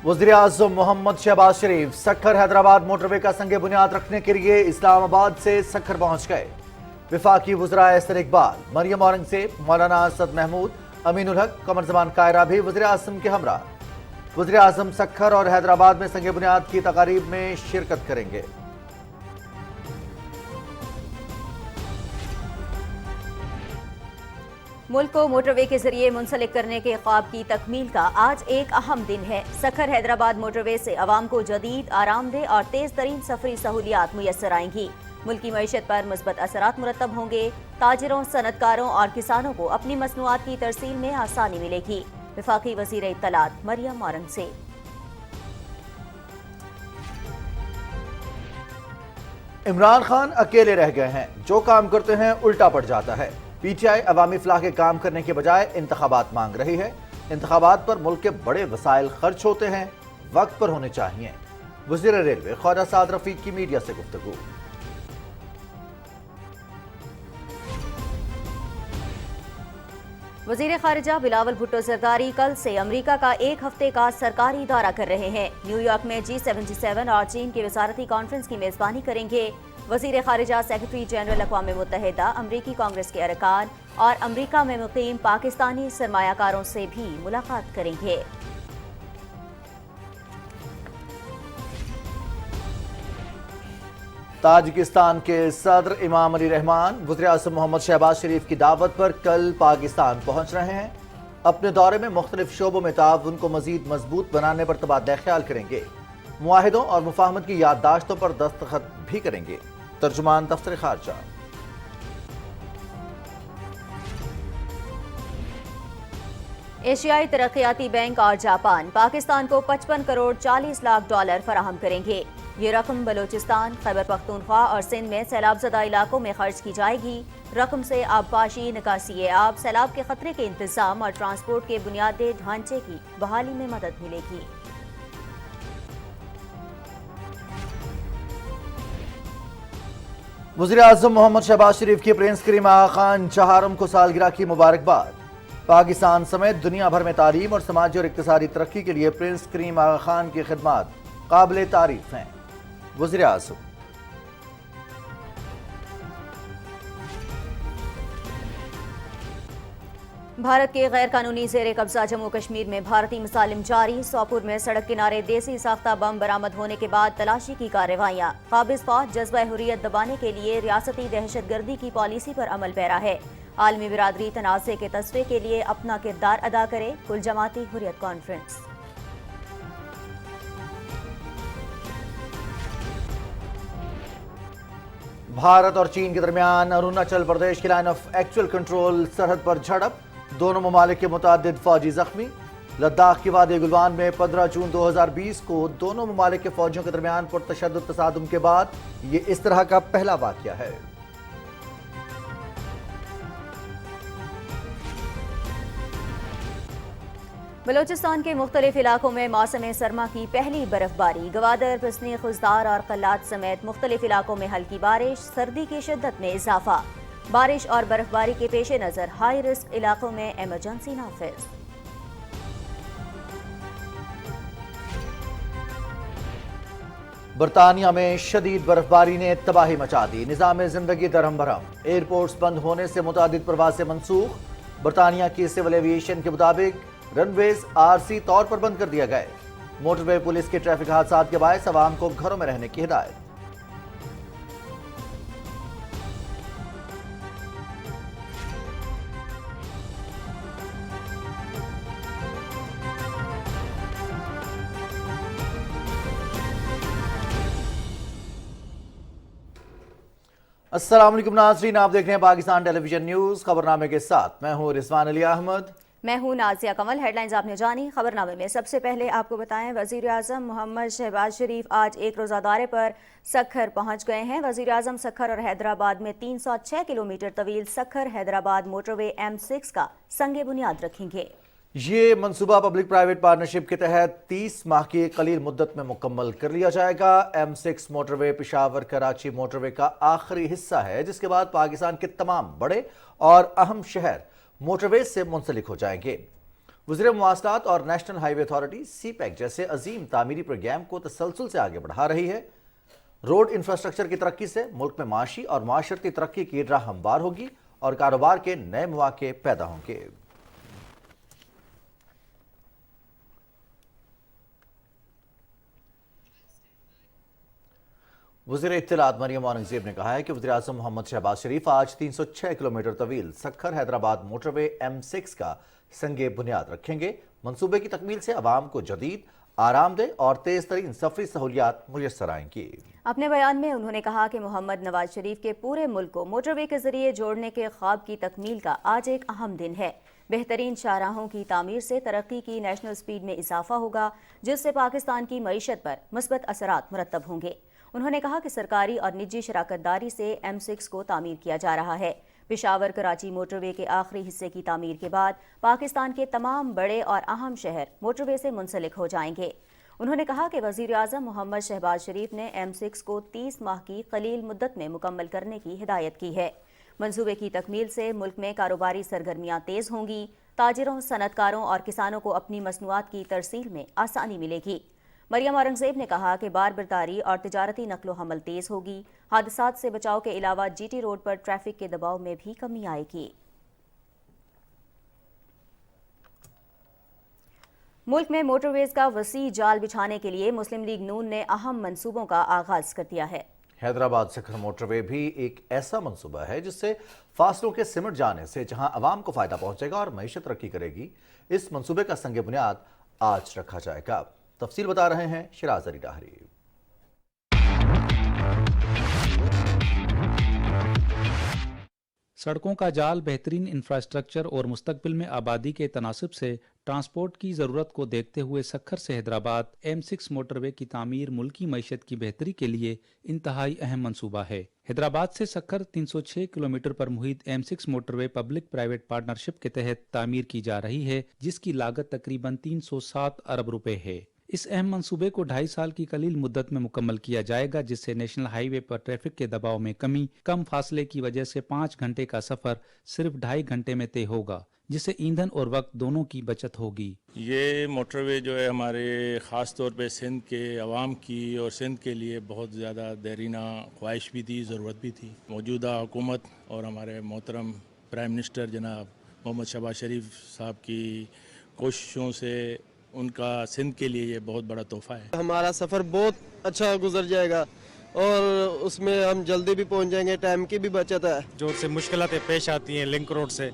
वज़ीर आज़म मोहम्मद शहबाज शरीफ सक्खर हैदराबाद मोटरवे का संग बुनियाद रखने के लिए इस्लामाबाद से सक्खर पहुंच गए। वफाकी वज़रा एहसन इकबाल, मरियम औरंगज़ेब, मौलाना असद महमूद, अमीनुल हक, कमर ज़मान कायरा भी वज़ीर आज़म के हमरा। वज़ीर आज़म सक्खर और हैदराबाद में संग बुनियाद की तकारीब में शिरकत करेंगे। मुल्क को मोटरवे के जरिए मुंसलिक करने के ख्वाब की तकमील का आज एक अहम दिन है। सक्खर हैदराबाद मोटरवे से अवाम को जदीद, आरामदेह और तेज तरीन सफरी सहूलियात मुयसर आएंगी। मुल्क की मईशत पर मुस्बत असरात मुरतब होंगे। ताजिरों, सनतकारों और किसानों को अपनी मसनूआत की तरसील में आसानी मिलेगी। वफाकी वज़ीर इत्तलात मरियम औरंगज़ेब। इमरान खान अकेले रह गए हैं, जो काम करते हैं उल्टा पड़ जाता है। पीटीआई अवामी फलाह के काम करने के बजाय इंतखाबात मांग रही है। इंतखाबात पर मुल्क के बड़े वसाइल खर्च होते हैं, वक्त पर होने चाहिए। वज़ीर रेलवे ख्वाजा साद रफीक की मीडिया से गुफ्तगू। वज़ीर खारिजा बिलावल भुट्टो जरदारी कल से अमरीका का एक हफ्ते का सरकारी दौरा कर रहे हैं। न्यूयॉर्क में G77 और चीन की वजारती कॉन्फ्रेंस की मेज़बानी करेंगे। वज़ीर खारिजा सेक्रेटरी जनरल अक़वाम मुत्तहिदा, अमरीकी कांग्रेस के अरकान और अमरीका में मुक़ीम पाकिस्तानी सरमायाकारों से भी मुलाकात करेंगे। ताजिकिस्तान के सदर इमाम अली रहमान वज़ीर आज़म मोहम्मद शहबाज शरीफ की दावत पर कल पाकिस्तान पहुंच रहे हैं। अपने दौरे में मुख्तलिफ शोबों में ताउन को मजीद मजबूत बनाने पर तबादला ख्याल करेंगे। मुआहिदों और मुफाहमत की याददाश्तों पर दस्तखत भी करेंगे। तर्जुमान दफ्तर खारजा। एशियाई तरक्याती बैंक और जापान पाकिस्तान को 55 करोड़ 40 लाख डॉलर फराहम करेंगे। ये रकम बलूचिस्तान, खैबर पख्तूनख्वा और सिंध में सैलाबजदा इलाकों में खर्च की जाएगी। रकम से आबपाशी, निकासी आब, सैलाब के खतरे के इंतजाम और ट्रांसपोर्ट के बुनियादी ढांचे की बहाली में मदद मिलेगी। वज़ीर आज़म मोहम्मद शहबाज शरीफ की प्रिंस करीम आगा खान चहारम को सालगिरह की मुबारकबाद। पाकिस्तान समेत दुनिया भर में तालीम और समाजी और इक़्तिसादी तरक्की के लिए प्रिंस करीम आगा खान की खिदमत काबिल तारीफ हैं। वज़ीर आज़म भारत के गैर कानूनी ज़ेर कब्जा जम्मू कश्मीर में भारतीय मसालिम जारी। सोपुर में सड़क किनारे देसी साख्ता बम बरामद होने के बाद तलाशी की कार्रवाइयां। काबिज फौज जज्बा हुर्रियत दबाने के लिए रियासती दहशतगर्दी की पॉलिसी पर अमल पैरा है। आलमी बिरादरी तनाज़े के तस्फे के लिए अपना किरदार अदा करे। कुल जमाती हुर्रियत कॉन्फ्रेंस। भारत और चीन के दरमियान अरुणाचल प्रदेश की लाइन ऑफ एक्चुअल कंट्रोल सरहद पर झड़प। दोनों ममालिक के मुतादिद फौजी जख्मी। लद्दाख के वादी गुलवान में 15 जून 2020 को दोनों ममालिक के फौजियों के दरमियान पुरतशद्दुद तसादुम के बाद ये इस तरह का पहला वाक़या है। बलोचिस्तान के मुख्तलिफ इलाकों में मौसम सरमा की पहली बर्फबारी। गवादर, पिसनी, खुजदार और कल्लात समेत मुख्तलिफ इलाकों में हल्की बारिश। सर्दी की शिद्दत में इजाफा। बारिश और बर्फबारी के पेश नज़र हाई रिस्क इलाकों में इमरजेंसी नाफिज। बरतानिया में शदीद बर्फबारी ने तबाही मचा दी। निज़ाम जिंदगी दरहम भरम। एयरपोर्ट्स बंद होने से मुतादिद प्रवासें मनसूख। बरतानिया की सिविल एविएशन के मुताबिक रनवेज आरसी तौर पर बंद कर दिया गए। मोटरवे पुलिस के ट्रैफिक हादसात के बायस अवाम को घरों में रहने की हिदायत। अस्सलाम वालेकुम नाज़रीन, आप देख रहे हैं पाकिस्तान टेलीविजन न्यूज़। खबरनामे के साथ मैं हूं रिजवान अली अहमद। मैं हूं नाजिया कमल। हेडलाइंस आपने जानी। खबरनामे में सबसे पहले आपको बताएं, वज़ीर आज़म मोहम्मद शहबाज शरीफ आज एक रोज़ा दौरे पर सक्खर पहुंच गए हैं। वज़ीर आज़म सक्खर और हैदराबाद में 306 किलोमीटर तवील सक्खर हैदराबाद मोटरवे M6 का संगे बुनियाद रखेंगे। ये मंसूबा पब्लिक प्राइवेट पार्टनरशिप के तहत 30 माह की कलील मुद्दत में मुकम्मल कर लिया जाएगा। M6 motorway Peshawar Karachi motorway का आखिरी हिस्सा है, जिसके बाद पाकिस्तान के तमाम बड़े और अहम शहर मोटरवे से मुंसलिक हो जाएंगे। वज़ीर मवासलात और नेशनल हाईवे अथॉरिटी सीपैक जैसे अजीम तामीरी प्रोग्राम को तसलसल से आगे बढ़ा रही है। रोड इंफ्रास्ट्रक्चर की तरक्की से मुल्क में माशी और माशरती तरक्की की राह हमवार होगी और कारोबार के नए मौके पैदा होंगे। वज़ीर इत्तलात मरियम औरंगजेब ने कहा है कि वज़ीर आज़म मोहम्मद शहबाज शरीफ आज 306 किलोमीटर तवील सक्खर हैदराबाद मोटरवे M6 का संगे बुनियाद रखेंगे। मंसूबे की तकमील से अवाम को जदीद, आरामदेह और तेज तरीन सफरी सहूलियात मुयस्सर आएंगी। अपने बयान में उन्होंने कहा कि मोहम्मद नवाज शरीफ के पूरे मुल्क को मोटरवे के जरिए जोड़ने के ख्वाब की तकमील का आज एक अहम दिन है। बेहतरीन शाहराहों की तामीर से तरक्की की नेशनल स्पीड में इजाफा होगा, जिससे पाकिस्तान की मईशत पर मुस्बत असरात मुरतब होंगे। उन्होंने कहा कि सरकारी और निजी शराकतदारी से M6 को तामीर किया जा रहा है। पेशावर कराची मोटरवे के आखिरी हिस्से की तामीर के बाद पाकिस्तान के तमाम बड़े और अहम शहर मोटरवे से मुंसलिक हो जाएंगे। उन्होंने कहा कि वज़ीर आज़म मोहम्मद शहबाज शरीफ ने M6 को 30 माह की कलील मुद्दत में मुकम्मल करने की हिदायत की है। मंसूबे की तकमील से मुल्क में कारोबारी सरगर्मियाँ तेज़ होंगी। ताजिरों, सनतकारों और किसानों को अपनी मसनूआत की तरसील में आसानी मिलेगी। मरियम औरंगजेब ने कहा कि बार बरदारी और तिजारती नकलो हमल तेज होगी। हादसात से बचाव के अलावा GT रोड पर ट्रैफिक के दबाव में भी कमी आएगी। मुल्क में मोटरवेज का वसी जाल बिछाने के लिए मुस्लिम लीग नून ने अहम मंसूबों का आगाज कर दिया है। हैदराबाद सक्खर मोटरवे भी एक ऐसा मंसूबा है जिससे फासलों के सिमट जाने से जहां अवाम को फायदा पहुंचेगा और मईशत तरक्की करेगी। इस मंसूबे का संगे बुनियाद आज रखा जाएगा। तफसील बता रहे हैं शिराज अली डाहरी। सड़कों का जाल, बेहतरीन इंफ्रास्ट्रक्चर और मुस्तकबिल में आबादी के तनासब से ट्रांसपोर्ट की ज़रूरत को देखते हुए सक्खर से हैदराबाद M6 मोटरवे की तामीर मुल्की मईशत की बेहतरी के लिए इंतहाई अहम मंसूबा है। हैदराबाद से सक्खर 306 किलोमीटर पर मुहित M6 motorway public private partnership के तहत तामीर की जा रही है, जिसकी लागत तकरीबन 307 अरब रुपए है। इस अहम मंसूबे को 2.5 साल की कलील मुद्दत में मुकम्मल किया जाएगा, जिससे नेशनल हाईवे पर ट्रैफिक के दबाव में कमी, कम फासले की वजह से 5 घंटे का सफर सिर्फ 2.5 घंटे में तय होगा, जिससे ईंधन और वक्त दोनों की बचत होगी। ये मोटरवे जो है हमारे ख़ास तौर पे सिंध के अवाम की और सिंध के लिए बहुत ज़्यादा देरीना ख्वाहिश भी थी, ज़रूरत भी थी। मौजूदा हुकूमत और हमारे मोहतरम प्राइम मिनिस्टर जनाब मोहम्मद शहबाज शरीफ साहब की कोशिशों से उनका सिंध के लिए ये बहुत बड़ा तोहफा है। हमारा सफ़र बहुत अच्छा गुजर जाएगा और उसमें हम जल्दी भी पहुंच जाएंगे, टाइम की भी बचत है। जो से मुश्किलातें पेश आती हैं लिंक रोड से,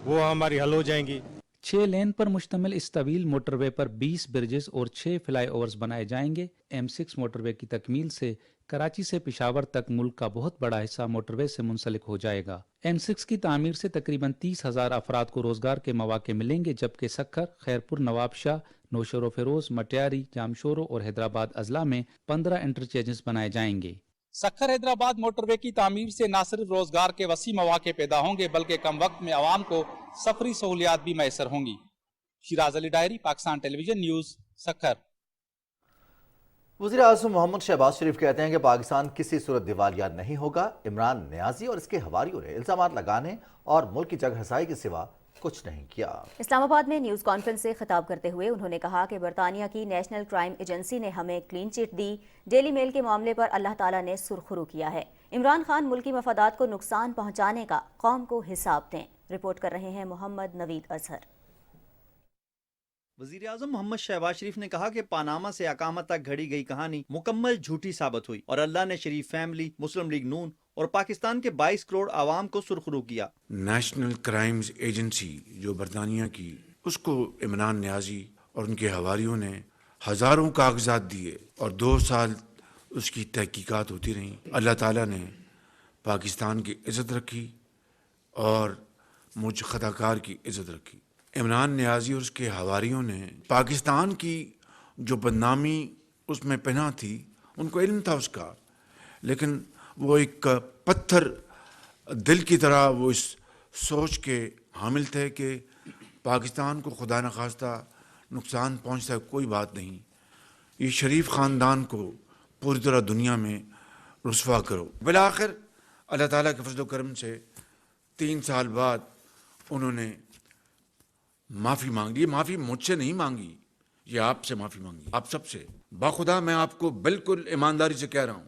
वो हमारी हल हो जाएंगी। 6 लेन पर मुश्तमिल इस तवील मोटरवे पर 20 ब्रिजेस और 6 फ्लाईओवर्स बनाए जाएंगे। M6 मोटरवे की तकमील से कराची से पेशावर तक मुल्क का बहुत बड़ा हिस्सा मोटरवे से मुंसलिक हो जाएगा। M6 की तामीर से तकरीबन 30,000 अफराद को रोजगार के मौके मिलेंगे, जबकि सक्खर, खैरपुर, नवाबशाह, नौशेरो फिरोज, मटियारी, जामशोरो और हैदराबाद अजला में 15 इंटरचेंजेस बनाए जाएंगे। सक्खर हैदराबाद मोटरवे की तामीर से न सिर्फ रोजगार के वसी मौके पैदा होंगे, बल्कि कम वक्त में आवाम को सफरी सहूलियात भी मैसर होंगी। Siraj Ali diary, Pakistan television news, Sukkur. वज़ीर आज़म मोहम्मद शहबाज शरीफ कहते हैं कि पाकिस्तान किसी सूरत दिवालिया नहीं होगा। इमरान नियाजी और इसके हवारियों ने इल्जामात लगाने और मुल्क की जगहसाई के सिवा कुछ नहीं किया। इस्लामाबाद में न्यूज़ कॉन्फ्रेंस से खिताब करते हुए उन्होंने कहा कि बरतानिया की नेशनल क्राइम एजेंसी ने हमें क्लीन चिट दी। डेली मेल के मामले पर अल्लाह ताला ने सुरखरू किया है। इमरान खान मुल्की मफादात को नुकसान पहुंचाने का कौम को हिसाब दें। रिपोर्ट कर रहे हैं मोहम्मद नवीद अजहर। वज़ीर आज़म मोहम्मद शहबाज शरीफ ने कहा कि पानामा से अकामा तक घड़ी गई कहानी मुकम्मल झूठी साबित हुई और अल्लाह ने शरीफ फैमिली, मुस्लिम लीग नून और पाकिस्तान के 22 करोड़ आवाम को सुरखरू किया। नेशनल क्राइम्स एजेंसी जो बरतानिया की, उसको इमरान नियाजी और उनके हवारियों ने हज़ारों कागजात दिए और 2 साल उसकी तहकीकात होती रहीं। अल्लाह ताला ने पाकिस्तान की इज़्ज़त रखी और मुझ खताकार की इज़्ज़त रखी। इमरान नियाजी और उसके हवारियों ने पाकिस्तान की जो बदनामी उसमें पनाह थी, उनको इल्म था उसका, लेकिन वो एक पत्थर दिल की तरह वो इस सोच के हामिल थे कि पाकिस्तान को खुदा न खास्ता नुकसान पहुंचता है, कोई बात नहीं, ये शरीफ ख़ानदान को पूरी तरह दुनिया में रुस्वा करो। बिलाखिर अल्लाह ताला के फजल करम से 3 साल बाद उन्होंने माफ़ी मांग ली। माफ़ी मुझसे नहीं मांगी, ये आपसे माफ़ी मांगी, आप सबसे। बाखुदा मैं आपको बिल्कुल ईमानदारी से कह रहा हूँ,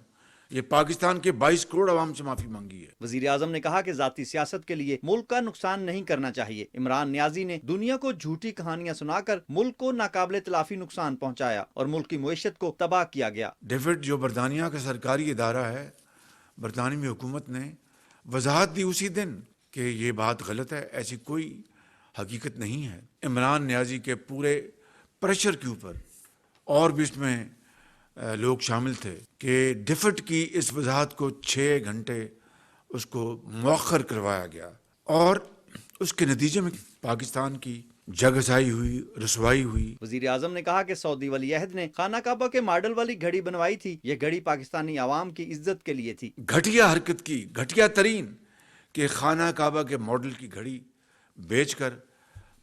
ये पाकिस्तान के 22 करोड़ आवाम से माफ़ी मांगी है। वजीर आजम ने कहा कि जाती सियासत के लिए मुल्क का नुकसान नहीं करना चाहिए। इमरान न्याजी ने दुनिया को झूठी कहानियां सुनाकर मुल्क को नाकाबिले तलाफी नुकसान पहुंचाया और मुल्क की मुईशत को तबाह किया गया। डेफिड जो बरतानिया का सरकारी इदारा है, बरतानवी हुकूमत ने वजाहत दी उसी दिन कि ये बात गलत है, ऐसी कोई हकीकत नहीं है। इमरान न्याजी के पूरे प्रेशर के ऊपर और भी इसमें लोग शामिल थे कि डिफिट की इस वजाहत को 6 घंटे उसको मौखर करवाया गया और उसके नतीजे में पाकिस्तान की जगसाई हुई, रसवाई हुई। वजीर आजम ने कहा कि सऊदी वली अहद ने खाना काबा के मॉडल वाली घड़ी बनवाई थी। ये घड़ी पाकिस्तानी आवाम की इज्जत के लिए थी। घटिया हरकत की, घटिया तरीन कि खाना काबा के मॉडल की घड़ी बेचकर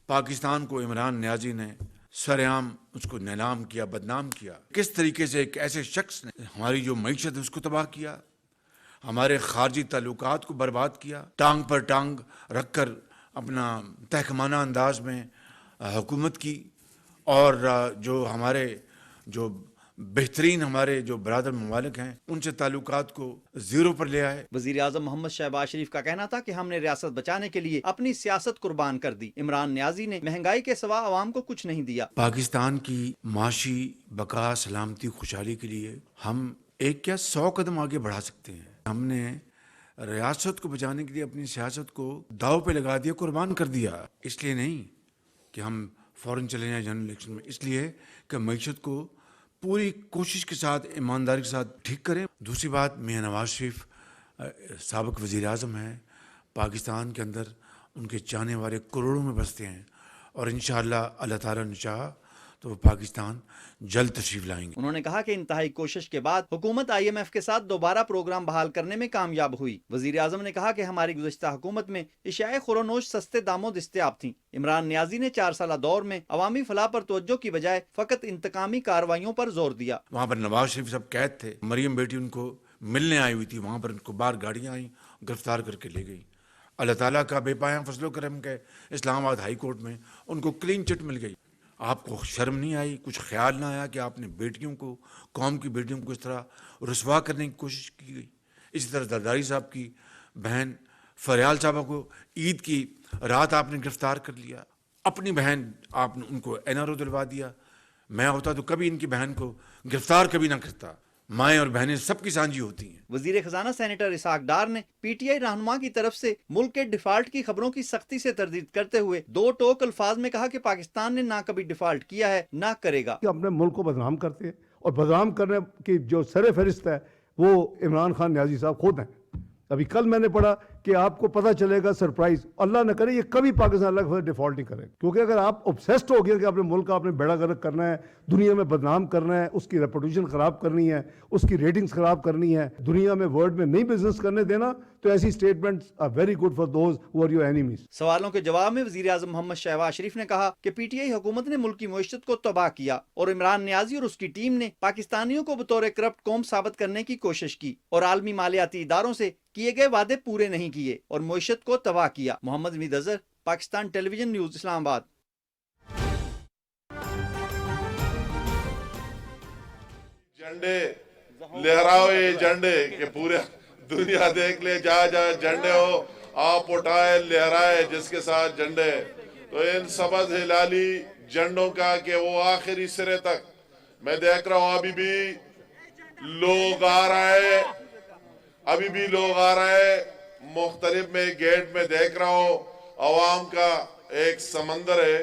पाकिस्तान को इमरान न्याजी ने सरेआम उसको नीलाम किया, बदनाम किया। किस तरीके से एक ऐसे शख्स ने हमारी जो मईशत है उसको तबाह किया, हमारे खारजी ताल्लुकात को बर्बाद किया, टांग पर टांग रखकर अपना तहकमाना अंदाज में हुकूमत की और जो हमारे जो बेहतरीन हमारे जो बरादर ममालिक हैं उनसे ताल्लुकात को जीरो पर ले आए। वजीर आजम मोहम्मद शहबाज शरीफ का कहना था कि हमने रियासत बचाने के लिए अपनी सियासत कुर्बान कर दी। इमरान न्याजी ने महंगाई के सिवा आवाम को कुछ नहीं दिया। पाकिस्तान की माशी बका, सलामती, खुशहाली के लिए हम एक क्या 100 कदम आगे बढ़ा सकते हैं। हमने रियासत को बचाने के लिए अपनी सियासत को दाव पे लगा दिया, कुर्बान कर दिया। इसलिए नहीं कि हम फौरन चले जाएं जनरल इलेक्शन में, इसलिए कि मईशत को पूरी कोशिश के साथ, ईमानदारी के साथ ठीक करें। दूसरी बात, मियां नवाज शरीफ साबिक वज़ीर आज़म हैं, पाकिस्तान के अंदर उनके चाहने वाले करोड़ों में बसते हैं और इंशाअल्लाह अल्लाह ताला ने चाहा तो वो पाकिस्तान जल्द तशरीफ लाएंगे। उन्होंने कहा कि इंतहाई कोशिश के बाद हुकूमत IMF के साथ दोबारा प्रोग्राम बहाल करने में कामयाब हुई। वजीर आजम ने कहा कि हमारी गुज़श्ता हुकूमत में इशाए खुरोनोश सस्ते दामों दस्तयाब थी। इमरान न्याजी ने 4 साला दौर में अवामी फलाह पर तवज्जो की बजाय फ़कत इंतकामी कार्रवाइयों पर जोर दिया। वहाँ पर नवाज शरीफ साहब कैद थे, मरियम बेटी उनको मिलने आई हुई थी, वहाँ पर उनको बाहर गाड़ियाँ आई, गिरफ्तार करके ले गई। अल्लाह ताला का बेपाया फजलो करम के इस्लामाबाद हाई कोर्ट में उनको क्लीन चिट मिल गई। आपको शर्म नहीं आई, कुछ ख्याल ना आया कि आपने बेटियों को, कौम की बेटियों को इस तरह रुसवा करने की कोशिश की गई। इसी तरह जरदारी साहब की बहन फरियाल साहबा को ईद की रात आपने गिरफ्तार कर लिया। अपनी बहन आपने उनको NRO दिलवा दिया। मैं होता तो कभी इनकी बहन को गिरफ्तार कभी ना करता। माएँ और बहनें सबकी सांझी होती हैं। वजीर खजाना सेनेटर इसाक डार ने PTI रहनुमा की तरफ से मुल्क के डिफाल्ट की खबरों की सख्ती से तरदीद करते हुए 2 टोक अल्फाज में कहा कि पाकिस्तान ने ना कभी डिफाल्ट किया है, ना करेगा। अपने मुल्क को बदनाम करते हैं और बदनाम करने की जो सर फहरिस्त है वो इमरान खान न्याजी साहब खुद हैं। अभी कल मैंने पढ़ा कि आपको पता चलेगा सरप्राइज, अल्लाह न करे ये कभी पाकिस्तान अलग डिफॉल्ट नहीं करे, क्योंकि अगर आप ऑब्सेस्ड हो गए कि अपने मुल्क का आपने बेड़ा गर्क करना है, दुनिया में बदनाम करना है, उसकी रेपुटेशन खराब करनी है, उसकी रेटिंग्स खराब करनी है, दुनिया में वर्ल्ड में नहीं बिजनेस करने देना, तो ऐसी statements are very good for those who are your enemies. सवालों के जवाब में वजीर आजम मोहम्मद शहबाज शरीफ ने कहा कि PTI हुकूमत ने मुल्क की मुईशत को तबाह किया और इमरान न्याजी और उसकी टीम ने पाकिस्तानियों को बतौर करप्ट कौम साबित करने की कोशिश की और आलमी मालियाती इदारों से किए गए वादे पूरे नहीं किए और मुईशत को तबाह किया। Mohammad Hamid Azhar, Pakistan television news, Islamabad. झंडे लहराओ, ये झंडे के पूरे दुनिया देख ले, जहाँ जहाँ झंडे हो आप उठाए लहराए जिसके साथ झंडे। तो इन सबज हिलाली झंडों का कि वो आखिरी सिरे तक, मैं देख रहा हूँ अभी भी लोग आ रहे हैं, अभी भी लोग आ रहे हैं। मुख्तलिफ में गेट में देख रहा हूँ अवाम का एक समंदर है।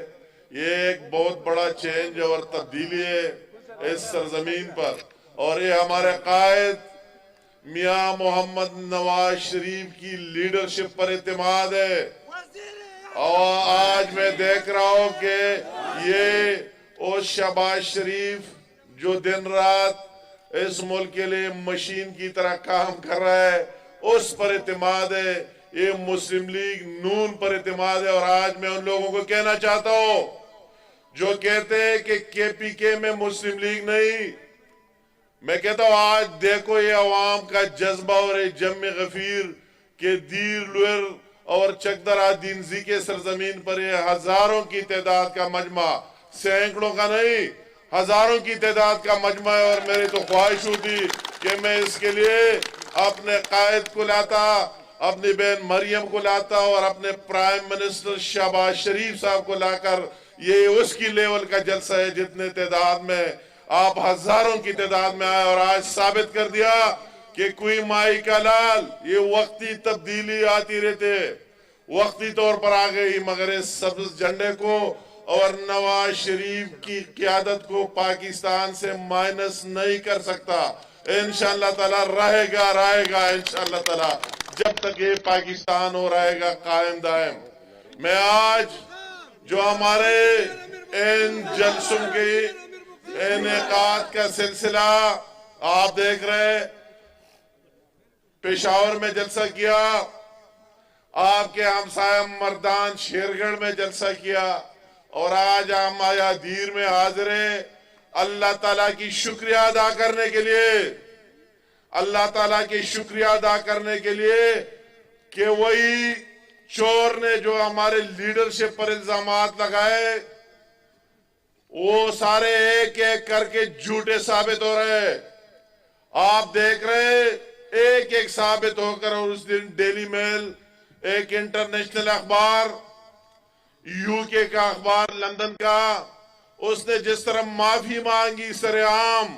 ये एक बहुत बड़ा चेंज और तब्दीली है इस सरजमीन पर और ये हमारे कायद मियां मोहम्मद नवाज शरीफ की लीडरशिप पर इत्मीनान है। और आज मैं देख रहा हूँ कि ये उस शहबाज शरीफ जो दिन रात इस मुल्क के लिए मशीन की तरह काम कर रहा है, उस पर इत्मीनान है। ये मुस्लिम लीग नून पर इत्मीनान है। और आज मैं उन लोगों को कहना चाहता हूँ जो कहते हैं कि KPK में मुस्लिम लीग नहीं, मैं कहता हूँ आज देखो ये अवाम का जज्बा और ये जम गफीर के दीर लुर اور चकदरा दीनजी के सरजमीन पर ये हजारों की तादाद का मजमा, सैकड़ों का नहीं, हजारों की तादाद का मजमा है। और मेरी तो ख्वाहिश होती कि मैं इसके लिए अपने कायद को लाता, अपनी बहन मरियम को लाता और अपने प्राइम मिनिस्टर शहबाज शरीफ साहब को लाकर, ये उसकी लेवल का जलसा है जितने तादाद में आप हजारों की तादाद में आए और आज साबित कर दिया कि कोई माई का लाल, ये वक्ती तब्दीली आती रहते, वक्ती तौर पर आ गई, मगर इस सब्ज झंडे को और नवाज शरीफ की क़यादत को पाकिस्तान से माइनस नहीं कर सकता। इंशाअल्लाह ताला रहेगा इंशाअल्लाह ताला, जब तक ये पाकिस्तान हो रहेगा कायम दायम। मैं आज जो हमारे इन जलसों के इनेकाद का सिलसिला आप देख रहे, पेशावर में जलसा किया, आपके हमसाया मर्दान शेरगढ़ में जलसा किया और आज हम अयादीर में हाजिर हैं अल्लाह ताला की शुक्रिया अदा करने के लिए, अल्लाह ताला की शुक्रिया अदा करने के लिए कि वही चोर ने जो हमारे लीडरशिप पर इल्जामात लगाए वो सारे एक एक करके झूठे साबित हो रहे। आप देख रहे एक एक साबित होकर। और उस दिन डेली मेल, एक इंटरनेशनल अखबार, यूके का अखबार लंदन का, उसने जिस तरह माफी मांगी सरेआम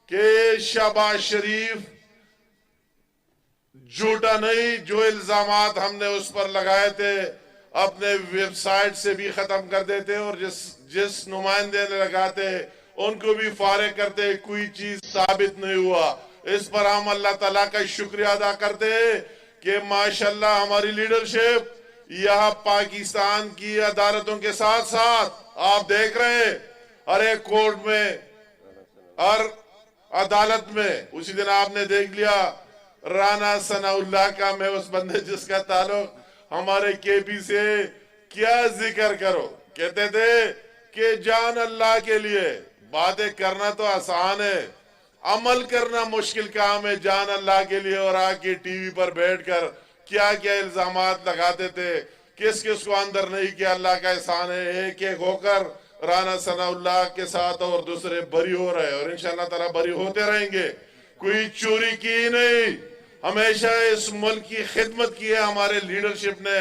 कि शहबाज शरीफ झूठा नहीं, जो इल्जामात हमने उस पर लगाए थे अपने वेबसाइट से भी खत्म कर देते और जिस नुमाइंदे ने लगाते उनको भी फारिग करते, कोई चीज साबित नहीं हुआ। इस पर हम अल्लाह ताला का शुक्रिया अदा करते हैं कि माशाल्लाह हमारी लीडरशिप यह पाकिस्तान की अदालतों के साथ साथ आप देख रहे हैं हर एक कोर्ट में, हर अदालत में। उसी दिन आपने देख लिया राना सनाउल्लाह का, मैं उस बंदे जिसका ताल्लुक हमारे केपी से, क्या जिक्र करो, कहते थे कि जान अल्लाह के लिए। बातें करना तो आसान है, अमल करना मुश्किल काम है जान अल्लाह के लिए। और आके टीवी पर बैठकर क्या क्या इल्जामात लगाते थे, किस किस को अंदर नहीं किया, अल्लाह का एहसान है। एक एक होकर राना सनाउल्लाह के साथ और दूसरे बरी हो रहे और इंशाअल्लाह ताला बरी होते रहेंगे। कोई चोरी की नहीं, हमेशा इस मुल्क की खिदमत की है हमारे लीडरशिप ने।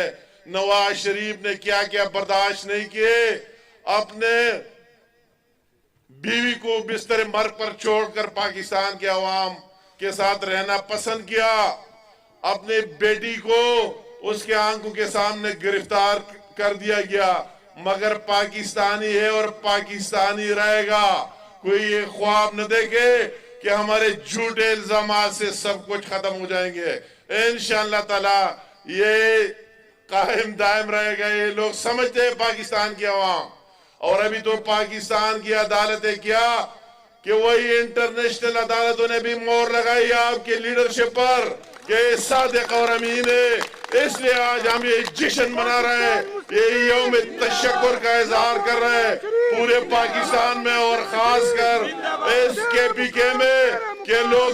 नवाज शरीफ ने क्या क्या बर्दाश्त नहीं किए, अपने बीवी को बिस्तर मर्ग पर छोड़कर पाकिस्तान के अवाम के साथ रहना पसंद किया, अपने बेटी को उसके आंखों के सामने गिरफ्तार कर दिया गया, मगर पाकिस्तानी है और पाकिस्तानी रहेगा। कोई ये ख्वाब न देखे कि हमारे झूठे इल्जामात से सब कुछ खत्म हो जाएंगे। इंशाअल्लाह ताला ये कायम दायम रहेगा। ये लोग समझते हैं पाकिस्तान की अवाम, और अभी तो पाकिस्तान की अदालतें क्या कि वही इंटरनेशनल अदालतों ने भी मोहर लगाई आपके लीडरशिप पर कि सादिक और अमीन है। इसलिए आज हम ये जश्न मना रहे हैं, ये यौम तशक्कुर का इजहार कर रहे हैं पूरे पाकिस्तान में और खासकर इस केपीके में कि लोग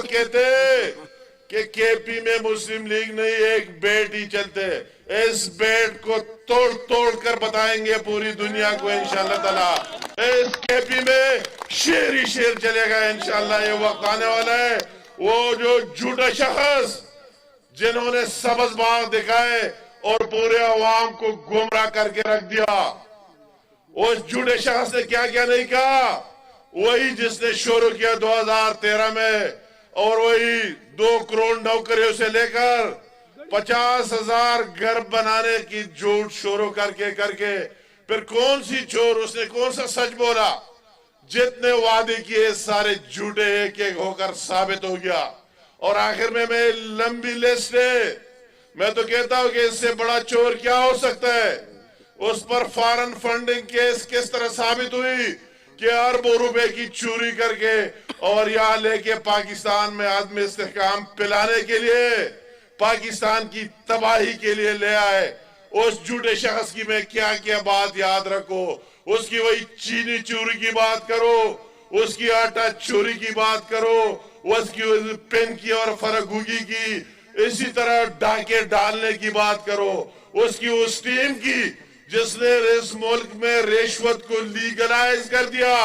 कहते कि केपी में मुस्लिम लीग नहीं, एक बेट ही चलते। इस बेट को तोड़ तोड़ कर बताएंगे पूरी दुनिया को इंशाअल्लाह ताला। इस केपी में शेर ही शेर चलेगा इंशाअल्लाह। ये वक्त आने वाला है, वो जो झूठा शख्स जिन्होंने सबज बाग दिखाए और पूरे अवाम को गुमराह करके रख दिया, उस झूठे शख्स ने क्या क्या नहीं कहा, वही जिसने शुरू किया 2013 में, और वही 2 करोड़ नौकरियों से लेकर 50,000 घर बनाने की झूठ शुरू करके फिर कौन सी चोर, उसने कौन सा सच बोला, जितने वादे किए सारे झूठे एक एक होकर साबित हो गया। और आखिर में मैं लंबी लिस्ट है, मैं तो कहता हूं कि इससे बड़ा चोर क्या हो सकता है। उस पर फॉरेन फंडिंग केस किस तरह साबित हुई कि अरबों रुपए की चोरी करके और यहाँ लेके पाकिस्तान में आदमी इस्तेहकाम पिलाने के लिए, पाकिस्तान की तबाही के लिए ले आए। उस झूठे शख्स की मैं क्या क्या बात याद रखो, उसकी वही चीनी चोरी की बात करो, उसकी आटा चोरी की बात करो, उसकी पेन की और फरगुगी की, اسی طرح ڈاکے ڈالنے کی بات کرو اس کی اس ٹیم کی جس نے اس ملک میں رشوت کو لیگلائز کر دیا.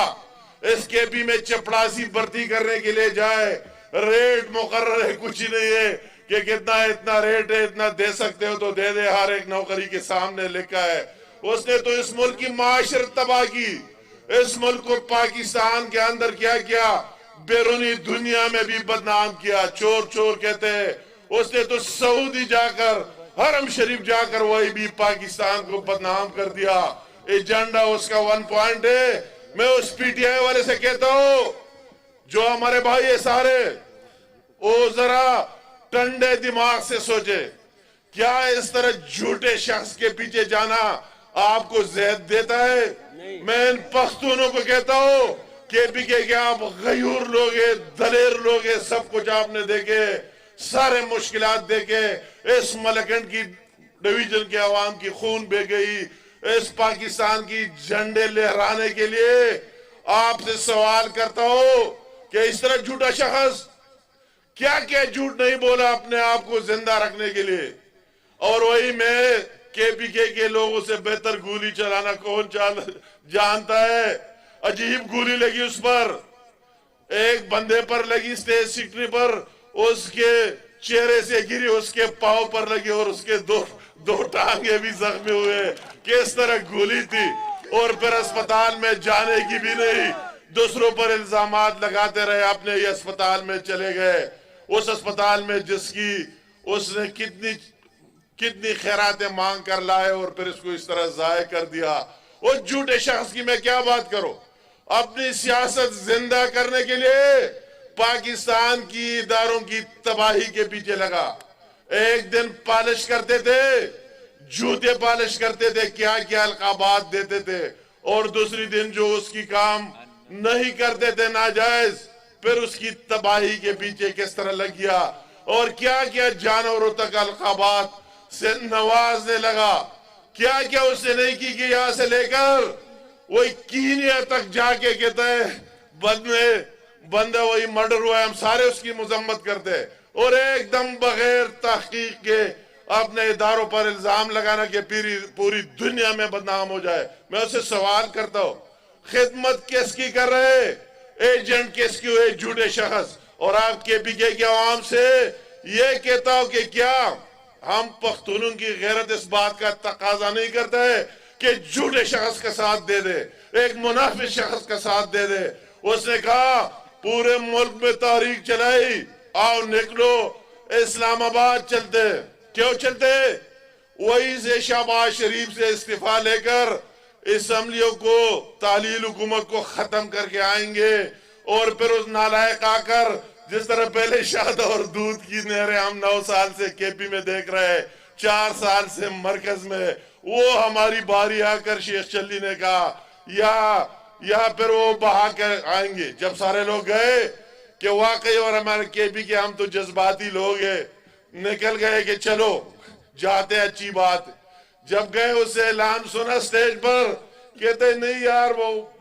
اس کے پی میں چپڑاسی بھرتی کرنے کے لیے جائے, ریٹ مقرر ہے, کچھ ہی نہیں ہے کہ کتنا اتنا ریٹ ہے, اتنا دے سکتے ہو تو دے دے, ہر ایک نوکری کے سامنے لکھا ہے. اس نے تو اس ملک کی معاشرت تباہ کی, اس ملک کو پاکستان کے اندر کیا کیا, بیرونی دنیا میں بھی بدنام کیا, چور چور کہتے ہیں. اس نے تو سعودی جا کر, حرم شریف جا کر وہی بھی پاکستان کو بدنام کر دیا. ایجنڈا اس کا 1 پوائنٹ ہے. میں اس پی ٹی آئی والے سے کہتا ہوں جو ہمارے بھائی ہے سارے, وہ ذرا ٹھنڈے دماغ سے سوچے, کیا اس طرح جھوٹے شخص کے پیچھے جانا آپ کو زہد دیتا ہے؟ میں ان پختونوں کو کہتا ہوں کہ پی کے آپ غیور لوگ ہیں, دلیر لوگ ہیں, سب کچھ آپ نے دیکھے, سارے مشکلات دیکھے, اس ملکنڈ کی ڈویژن کے عوام کی خون بہ گئی, اس پاکستان کی جھنڈے لہرانے کے لیے آپ سے سوال کرتا ہوں کہ اس طرح جھوٹا شخص کیا کیا جھوٹ نہیں بولا اپنے آپ کو زندہ رکھنے کے لیے. اور وہی میں کے پی کے لوگوں سے بہتر گولی چلانا کون جانتا ہے. عجیب گولی لگی اس پر, ایک بندے پر لگی اسٹیٹ سیکرٹری پر, اس کے چہرے سے گری, اس کے پاؤں پر لگی اور اس کے دو ٹانگیں بھی زخمی ہوئے. کس طرح گولی تھی, اور پھر اسپتال میں جانے کی بھی نہیں, دوسروں پر الزامات لگاتے رہے, اپنے ہی اسپتال میں چلے گئے. اس اسپتال میں جس کی اس نے کتنی خیراتیں مانگ کر لائے اور پھر اس کو اس طرح ضائع کر دیا. اس جھوٹے شخص کی میں کیا بات کروں. اپنی سیاست زندہ کرنے کے لیے پاکستان کی اداروں کی تباہی کے پیچھے لگا. ایک دن پالش کرتے تھے, جوتے پالش کرتے تھے, کیا کیا القابات دیتے تھے, اور دوسری دن جو اس کی کام نہیں کرتے تھے ناجائز, پھر اس کی تباہی کے پیچھے کس طرح لگ گیا, اور کیا کیا جانوروں تک القابات سے نوازنے لگا. کیا کیا اس نے نہیں کی کہ یہاں سے لے کر وہی کینیا تک جا کے کہتا ہے بندہ وہی مرڈر ہوا ہے, ہم سارے اس کی مذمت کرتے, اور ایک دم بغیر تحقیق کے اپنے اداروں پر الزام لگانا کہ پوری دنیا میں بدنام ہو جائے. میں اسے سوال کرتا ہوں, خدمت کس کی کر رہے, ایجنٹ کس کی ہوئے, جھوٹے شخص. اور آپ کے پی کے عوام سے یہ کہتا ہوں کہ کیا ہم پختونوں کی غیرت اس بات کا تقاضا نہیں کرتا ہے کہ جھوٹے شخص کا ساتھ دے دے, ایک منافق شخص کا ساتھ دے دے. اس نے کہا پورے ملک میں تحریک چلائی, آؤ نکلو اسلام آباد چلتے. کیوں چلتے؟ وہی سے شہباز شریف سے استعفیٰ لے کر اسمبلیوں کو, تعلیل حکومت کو ختم کر کے آئیں گے, اور پھر اس نالائق آ کر جس طرح پہلے شہد اور دودھ کی نہریں ہم 9 سال سے کے پی میں دیکھ رہے, 4 سال سے مرکز میں, وہ ہماری باری آ کر شیخ چلی نے کہا یا پھر وہ بہا کر آئیں گے. جب سارے لوگ گئے کہ واقعی, اور ہمارے کے پی کے ہم تو جذباتی لوگ ہیں, نکل گئے کہ چلو جاتے, اچھی بات. جب گئے اس سے اعلان سنا سٹیج پر, کہتے نہیں یار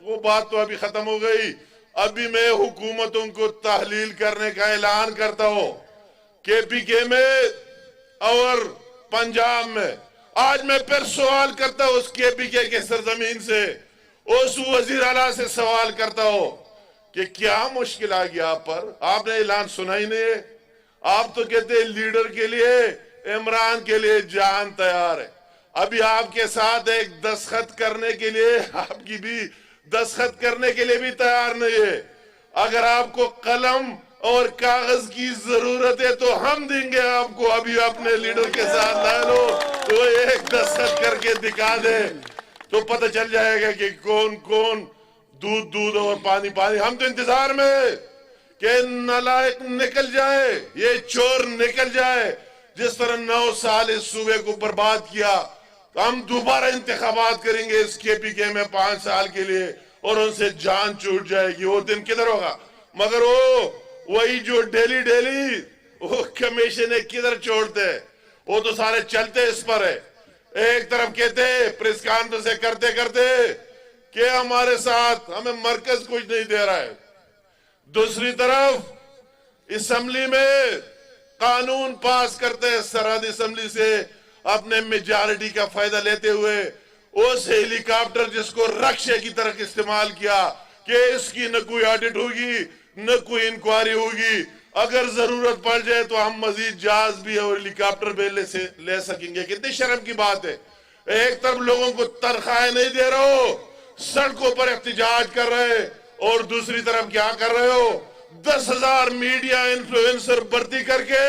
وہ بات تو ابھی ختم ہو گئی, ابھی میں حکومتوں کو تحلیل کرنے کا اعلان کرتا ہوں کے پی کے میں اور پنجاب میں. آج میں پھر سوال کرتا ہوں اس کے پی کے سرزمین سے, اس وزیر اعلیٰ سے سوال کرتا ہوں کہ کیا مشکل آ گیا آپ پر, آپ نے اعلان سنا ہی نہیں ہے. آپ تو کہتے ہیں لیڈر کے لیے, عمران کے لیے جان تیار ہے, ابھی آپ کے ساتھ ایک دستخط کرنے کے لیے, آپ کی بھی دستخط کرنے کے لیے بھی تیار نہیں ہے. اگر آپ کو قلم اور کاغذ کی ضرورت ہے تو ہم دیں گے آپ کو, ابھی اپنے لیڈر کے ساتھ لے لو, تو ایک دستخط کر کے دکھا دے تو پتہ چل جائے گا کہ کون دودھ اور پانی. ہم تو انتظار میں کہ نالائق نکل جائے, یہ چور نکل جائے. جس طرح 9 سال اس صوبے کو برباد کیا, ہم دوبارہ انتخابات کریں گے اس کے پی کے میں 5 سال کے لیے, اور ان سے جان چھوٹ جائے گی. وہ دن کدھر ہوگا؟ مگر وہی جو ڈیلی وہ کمیشن کدھر چھوڑتے, وہ تو سارے چلتے اس پر ہے. ایک طرف کہتے پریس کانفرنس سے کرتے کہ ہمارے ساتھ ہمیں مرکز کچھ نہیں دے رہا ہے, دوسری طرف اسمبلی میں कानून पास करते हैं सरहद असम्बली से अपने मेजॉरिटी का फायदा लेते हुए उस हेलीकॉप्टर जिसको रक्षे की तरह इस्तेमाल किया कि इसकी न कोई ऑडिट होगी न कोई इंक्वायरी होगी, अगर जरूरत पड़ जाए तो हम मजीद जहाज भी और हेलीकॉप्टर भी ले सकेंगे। कितनी शर्म की बात है, एक तरफ लोगों को तनख्वाहें नहीं दे रहे हो, सड़कों पर एहतजाज कर रहे, और दूसरी तरफ क्या कर रहे हो, 10,000 मीडिया इन्फ्लुएंसर भर्ती करके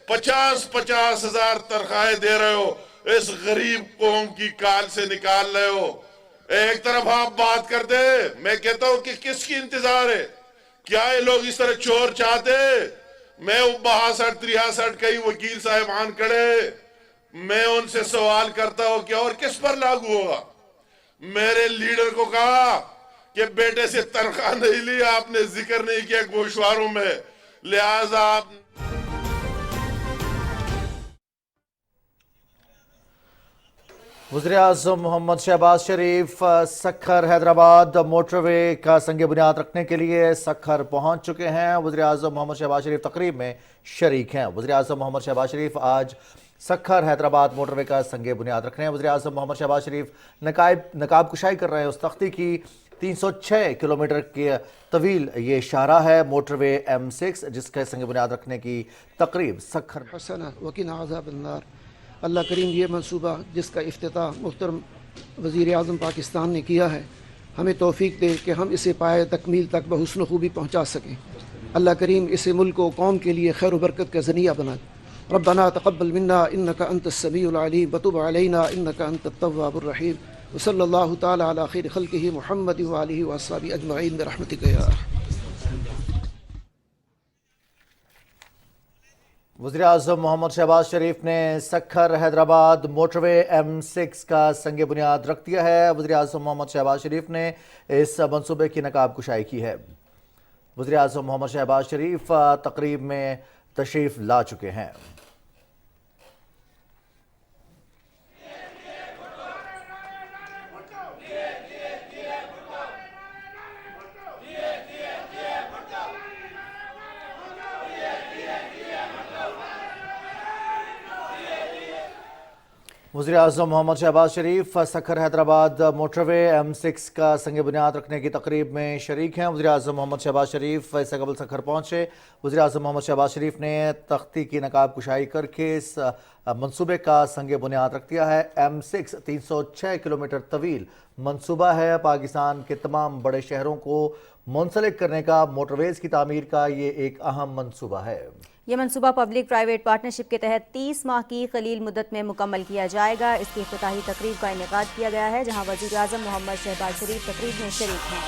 50-50 हजार तनख्वाहें दे रहे हो, इस गरीब कौम की काल से निकाल रहे हो। एक तरफ आप बात करते, मैं कहता हूं कि किसकी इंतजार है, क्या ये लोग इस तरह चोर चाहते? मैं 62-63 कई वकील साहिबान खड़े, मैं उनसे सवाल करता हूं कि और किस पर लागू होगा। मेरे लीडर को कहा कि बेटे से तनख्वाह नहीं ली, आपने जिक्र नहीं किया गोशवारों में, लिहाजा आप वज़ीर-ए-आज़म मोहम्मद शहबाज शरीफ सखर हैदराबाद मोटरवे का संग बुनियाद रखने के लिए सखर पहुंच चुके हैं। वज़ीर-ए-आज़म मोहम्मद शहबाज शरीफ तकरीब में शरीक हैं। वज़ीर-ए-आज़म मोहम्मद शहबाज शरीफ आज सखर हैदराबाद मोटरवे का संग बुनियाद रख रहे हैं। वज़ीर-ए-आज़म मोहम्मद शहबाज शरीफ नकाब कुशाई कर रहे हैं उस तख्ती की। 306 किलोमीटर के तवील ये शाहरा है मोटरवे M6, जिसके संग बुनियाद रखने की तकरीब सखर में। अल्लाह करीम ये मंसूबा जिसका इफ्तिताह मुहतरम वज़ीर आज़म पाकिस्तान ने किया है, हमें तौफीक दे कि हम इसे पाए तकमील तक बहुस्न खूबी पहुँचा सकें। अल्लाह करीम इसे मुल्क व कौम के लिए खैर बरकत का ज़रिया बनाए। रब्बना तक़ब्बल मिन्ना इन्नका अंतस समीउल अलीम व तुब अलैना इन्नका अंतत तव्वाबुर रहीम व सल्लल्लाहु तआला अला खैरि खल्क़िही मुहम्मद व आलिहि व अस्हाबिही अजमईन बिरहमतिका या वज़ीर-ए-आज़म मोहम्मद शहबाज शरीफ ने सखर हैदराबाद मोटरवे M6 का संग बुनियाद रख दिया है। वज़ीर-ए-आज़म मोहम्मद शहबाज शरीफ ने इस मंसूबे की नकाब कुशाई की है। वज़ीर-ए-आज़म मोहम्मद शहबाज शरीफ तकरीब में तशरीफ़ ला चुके हैं। वज़ीर-ए-आज़म मोहम्मद शहबाज शरीफ सखर हैदराबाद मोटरवे M6 का संग बुनियाद रखने की तकरीब में शरीक हैं। वज़ीर-ए-आज़म मोहम्मद शहबाज शरीफ इससे कबल सखर पहुँचे। वज़ीर-ए-आज़म मोहम्मद शहबाज शरीफ ने तख्ती की नकाब कुशाई करके इस मंसूबे का संग बुनियाद रख दिया है। M6 306 किलोमीटर तवील मंसूबा है। पाकिस्तान के तमाम बड़े शहरों को मुंसलिक करने का मोटरवेज़ की तामीर का ये एक अहम मंसूबा है। ये मंसूबा पब्लिक प्राइवेट पार्टनरशिप के तहत 30 माह की कलील मुद्दत में मुकम्मल किया जाएगा। इसकी इफ्तिताही तकरीब का इनेकाद किया गया है, जहां वज़ीर-ए-आज़म मोहम्मद शहबाज शरीफ तकरीब में शरीक हैं।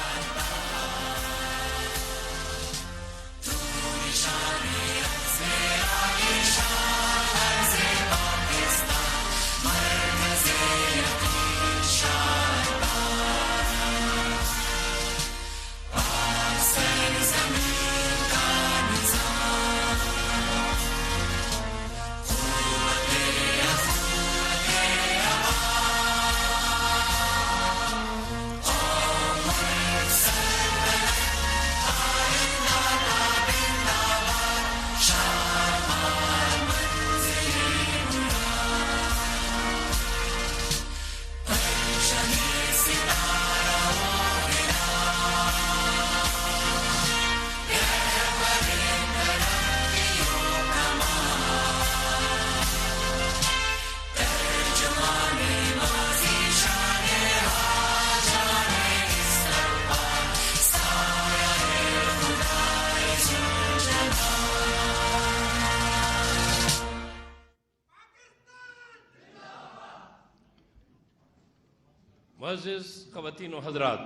मुअज़्ज़िज़ ख़वातीन व हज़रात,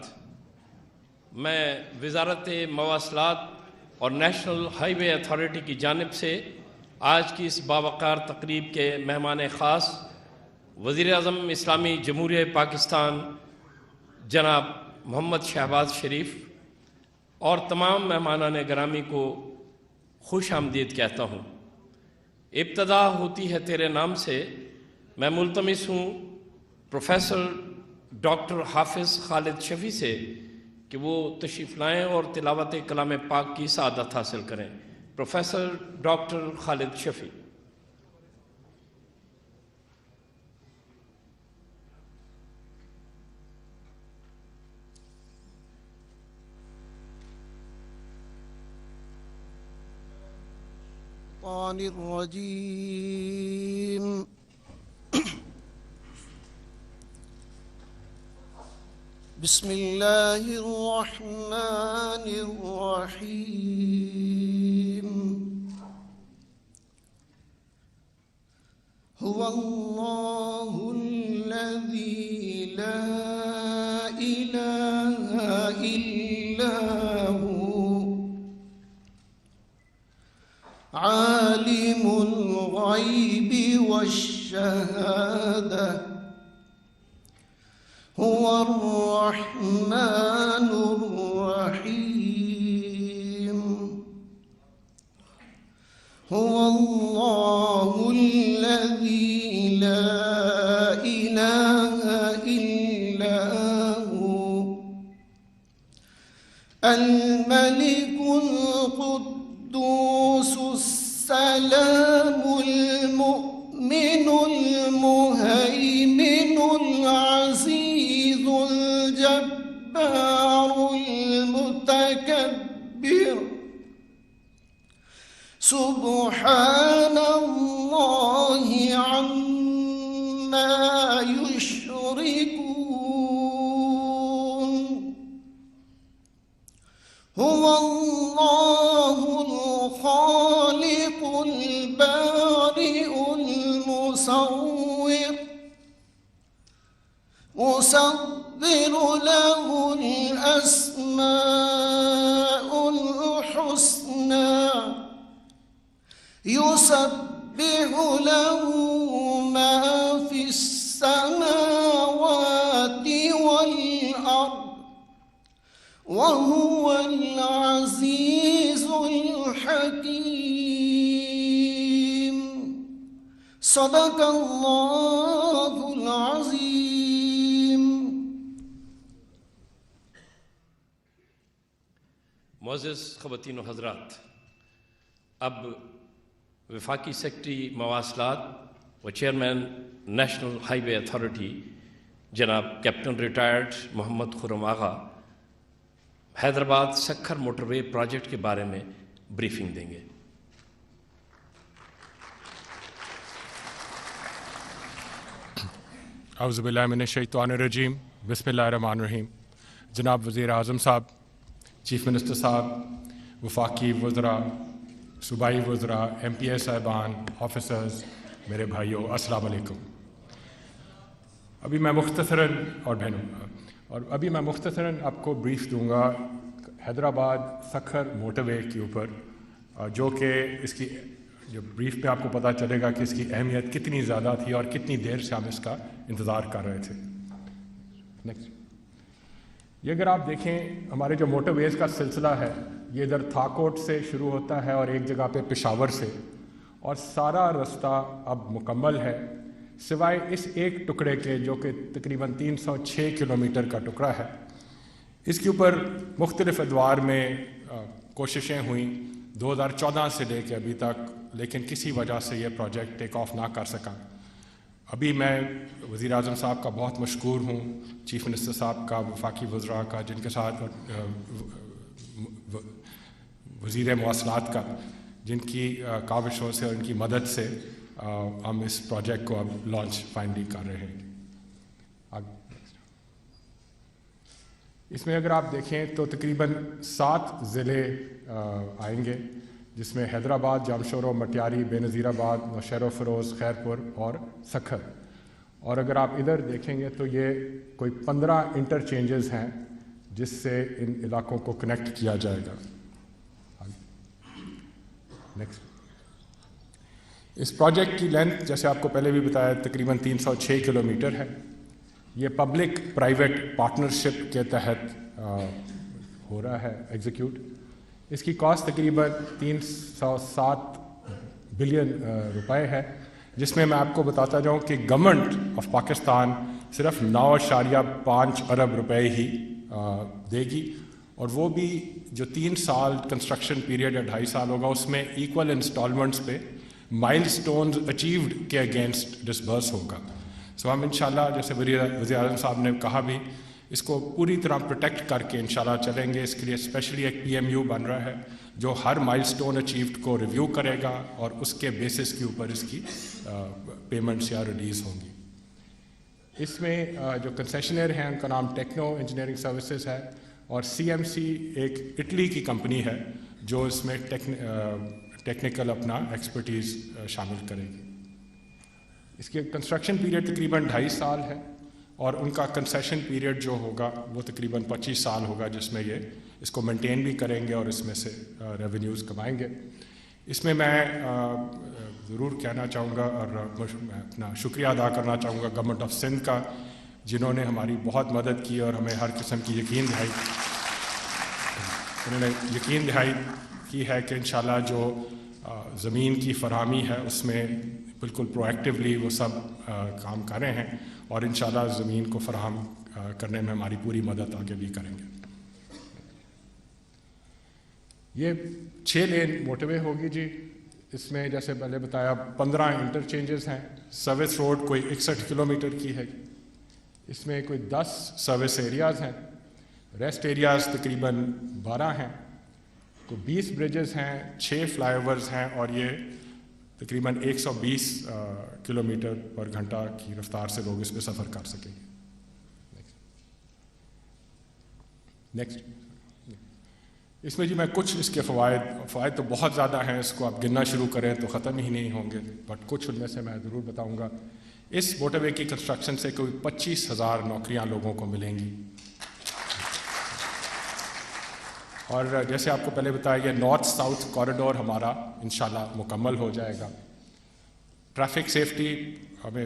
मैं वज़ारत मवासलात और नेशनल हाईवे अथॉरिटी की जानिब से आज की इस बावक़ार तकरीब के मेहमान ख़ास वज़ीर-ए-आज़म इस्लामी जमहूरियत पाकिस्तान जनाब मोहम्मद शहबाज शरीफ और तमाम मेहमानान गिरामी को खुश आमदीद कहता हूँ। इब्तदा होती है तेरे नाम से। मैं मुल्तमिस हूँ प्रोफेसर डॉक्टर हाफिज़ खालिद शफ़ी से कि वो तशरीफ़ लाएँ और तिलावत कलाम पाक की सआदत हासिल करें। Professor doctor Khalid Shafi. الرجيم بسم الله الرحمن الرحيم هو الله الذي لا إله إلا هو عالم الغيب والشهادة هو الرحمن الرحيم هو الله الذي لا إله إلا هو الملك القدوس السلام المؤمن المهيمن العزيز الجبار المتكبر سبحان الله عما يشركون هو الله الخالق البارئ المصور مصدر له الأسماء الحسنى يسبح له ما في السماوات والأرض وهو العزيز الحكيم صدق الله العظيم. معزز خواتین و حضرات، اب وفاقی سیکرٹری مواصلات و چیئرمین نیشنل ہائی وے اتھارٹی جناب کیپٹن ریٹائرڈ محمد خرم آغا حیدرآباد سکھر موٹر وے پروجیکٹ کے بارے میں بریفنگ دیں گے. اعوذ باللہ من الشیطان الرجیم، بسم اللہ الرحمن الرحیم. جناب وزیر اعظم صاحب، چیف منسٹر صاحب، وفاقی وزراء، صوبائی وزراء، ایم پی اے صاحبان، آفیسرز، میرے بھائیوں، السلام علیکم. ابھی میں مختصراً آپ کو بریف دوں گا حیدرآباد سکھر موٹر وے کے اوپر، جو کہ اس کی جو بریف میں آپ کو پتہ چلے گا کہ اس کی اہمیت کتنی زیادہ تھی اور کتنی دیر سے ہم اس کا انتظار کر رہے تھے. نیکسٹ. یہ اگر آپ دیکھیں ہمارے جو موٹر ویز کا سلسلہ ہے، یہ ادھر تھاکوٹ سے شروع ہوتا ہے اور ایک جگہ پہ پشاور سے، اور سارا رستہ اب مکمل ہے سوائے اس ایک ٹکڑے کے جو کہ تقریباً 306 کلومیٹر کا ٹکڑا ہے. اس کے اوپر مختلف ادوار میں کوششیں ہوئیں 2014 سے لے کے ابھی تک، لیکن کسی وجہ سے یہ پروجیکٹ ٹیک آف نہ کر سکا. ابھی میں وزیر اعظم صاحب کا بہت مشکور ہوں، چیف منسٹر صاحب کا، وفاقی وزراء کا، جن کے ساتھ وزیر مواصلات کا، جن کی کاوشوں سے اور ان کی مدد سے ہم اس پروجیکٹ کو اب لانچ فائنلی کر رہے ہیں. اس میں اگر آپ دیکھیں تو تقریباً 7 ضلع آئیں گے، جس میں حیدرآباد، جامشورو، مٹیاری، بے نظیر آباد، نوشہر و فروز، خیرپور اور سکھر. اور اگر آپ ادھر دیکھیں گے تو یہ کوئی 15 انٹرچینجز ہیں جس سے ان علاقوں کو کنیکٹ کیا جائے گا. نیکسٹ. اس پروجیکٹ کی لینتھ جیسے آپ کو پہلے بھی بتایا تقریباً 306 کلومیٹر ہے. یہ پبلک پرائیویٹ پارٹنرشپ کے تحت ہو رہا ہے ایگزیکیوٹ. اس کی کاسٹ تقریباً 307 بلین روپے ہے، جس میں آپ کو بتاتا جاؤں کہ گورنمنٹ آف پاکستان صرف 9.5 ارب روپے ہی دے گی، اور وہ بھی جو 3 سال کنسٹرکشن پیریڈ یا 2.5 سال ہوگا اس میں ایکول انسٹالمنٹس پہ مائل سٹونز اچیوڈ کے اگینسٹ ڈسبرس ہوگا. سو ہم انشاءاللہ جیسے وزیر اعظم صاحب نے کہا بھی اس کو پوری طرح پروٹیکٹ کر کے انشاءاللہ چلیں گے. اس کے لیے اسپیشلی ایک PMU بن رہا ہے جو ہر مائل سٹون اچیوڈ کو ریویو کرے گا اور اس کے بیسس کے اوپر اس کی پیمنٹس یا ریلیز ہوں گی. اس میں جو کنسیشنر ہیں ان کا نام ٹیکنو انجینئرنگ سروسز ہے اور CMC ایک اٹلی کی کمپنی ہے جو اس میں ٹیکنیکل اپنا ایکسپرٹیز شامل کرے گی. اس کے کنسٹرکشن پیریڈ تقریباً 2.5 سال ہے اور ان کا کنسیشن پیریڈ جو ہوگا وہ تقریباً 25 سال ہوگا جس میں یہ اس کو مینٹین بھی کریں گے اور اس میں سے ریونیوز کمائیں گے. اس میں ضرور کہنا چاہوں گا اور میں اپنا شکریہ ادا کرنا چاہوں گا گورنمنٹ آف سندھ کا جنہوں نے ہماری بہت مدد کی اور ہمیں ہر قسم کی یقین دہائی کی ہے کہ انشاءاللہ جو زمین کی فراہمی ہے اس میں بالکل پروایکٹیولی وہ سب کام کر رہے ہیں اور انشاءاللہ زمین کو فراہم کرنے میں ہماری پوری مدد آگے بھی کریں گے. یہ 6 لین موٹر وے ہوگی جی. اس میں جیسے پہلے بتایا 15 انٹرچینجز ہیں. سروس روڈ کوئی 61 کلومیٹر کی ہے. اس میں کوئی 10 سروس ایریاز ہیں. ریسٹ ایریاز تقریباً 12 ہیں. کوئی 20 بریجز ہیں, 6 فلائی اوورز ہیں اور یہ تقریباً 120 کلومیٹر پر گھنٹہ کی رفتار سے لوگ اس پہ سفر کر سکیں گے. نیکسٹ اس میں جی میں کچھ اس کے فوائد تو بہت زیادہ ہیں, اس کو آپ گننا شروع کریں تو ختم ہی نہیں ہوں گے, بٹ کچھ ان میں سے میں ضرور بتاؤں گا. اس موٹر وے کی کنسٹرکشن سے کوئی 25,000 نوکریاں لوگوں کو ملیں گی. اور جیسے آپ کو پہلے بتایا یہ نارتھ ساؤتھ کوریڈور ہمارا انشاءاللہ مکمل ہو جائے گا. ٹریفک سیفٹی ہمیں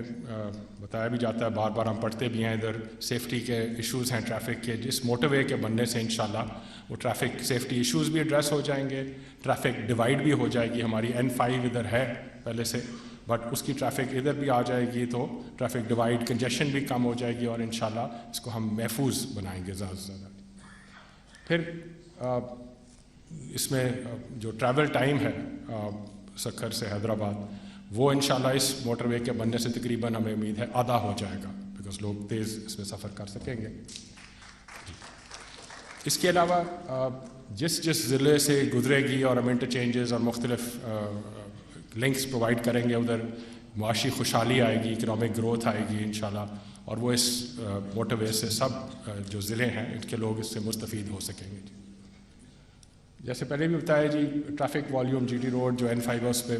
بتایا بھی جاتا ہے, بار بار ہم پڑھتے بھی ہیں, ادھر سیفٹی کے ایشوز ہیں ٹریفک کے. جس موٹر وے کے بننے سے انشاءاللہ وہ ٹریفک سیفٹی ایشوز بھی ایڈریس ہو جائیں گے. ٹریفک ڈیوائڈ بھی ہو جائے گی. ہماری N5 ادھر ہے پہلے سے, بٹ اس کی ٹریفک ادھر بھی آ جائے گی تو ٹریفک ڈیوائڈ کنجیشن بھی کم ہو جائے گی اور انشاءاللہ اس کو ہم محفوظ بنائیں گے زیادہ سے زیادہ. پھر اس میں جو ٹریول ٹائم ہے سکھر سے حیدرآباد وہ انشاءاللہ اس موٹر وے کے بننے سے تقریباً ہمیں امید ہے آدھا ہو جائے گا, بیکاز لوگ تیز اس میں سفر کر سکیں گے. اس کے علاوہ جس ضلع سے گزرے گی اور ہم انٹرچینجز اور مختلف لنکس پرووائڈ کریں گے ادھر معاشی خوشحالی آئے گی, اکنامک گروتھ آئے گی انشاءاللہ, اور وہ اس موٹر وے سے سب جو ضلع ہیں ان کے لوگ اس سے مستفید ہو سکیں گے. جیسے پہلے بھی بتایا جی ٹریفک والیوم GT روڈ جو N5 ہے اس پہ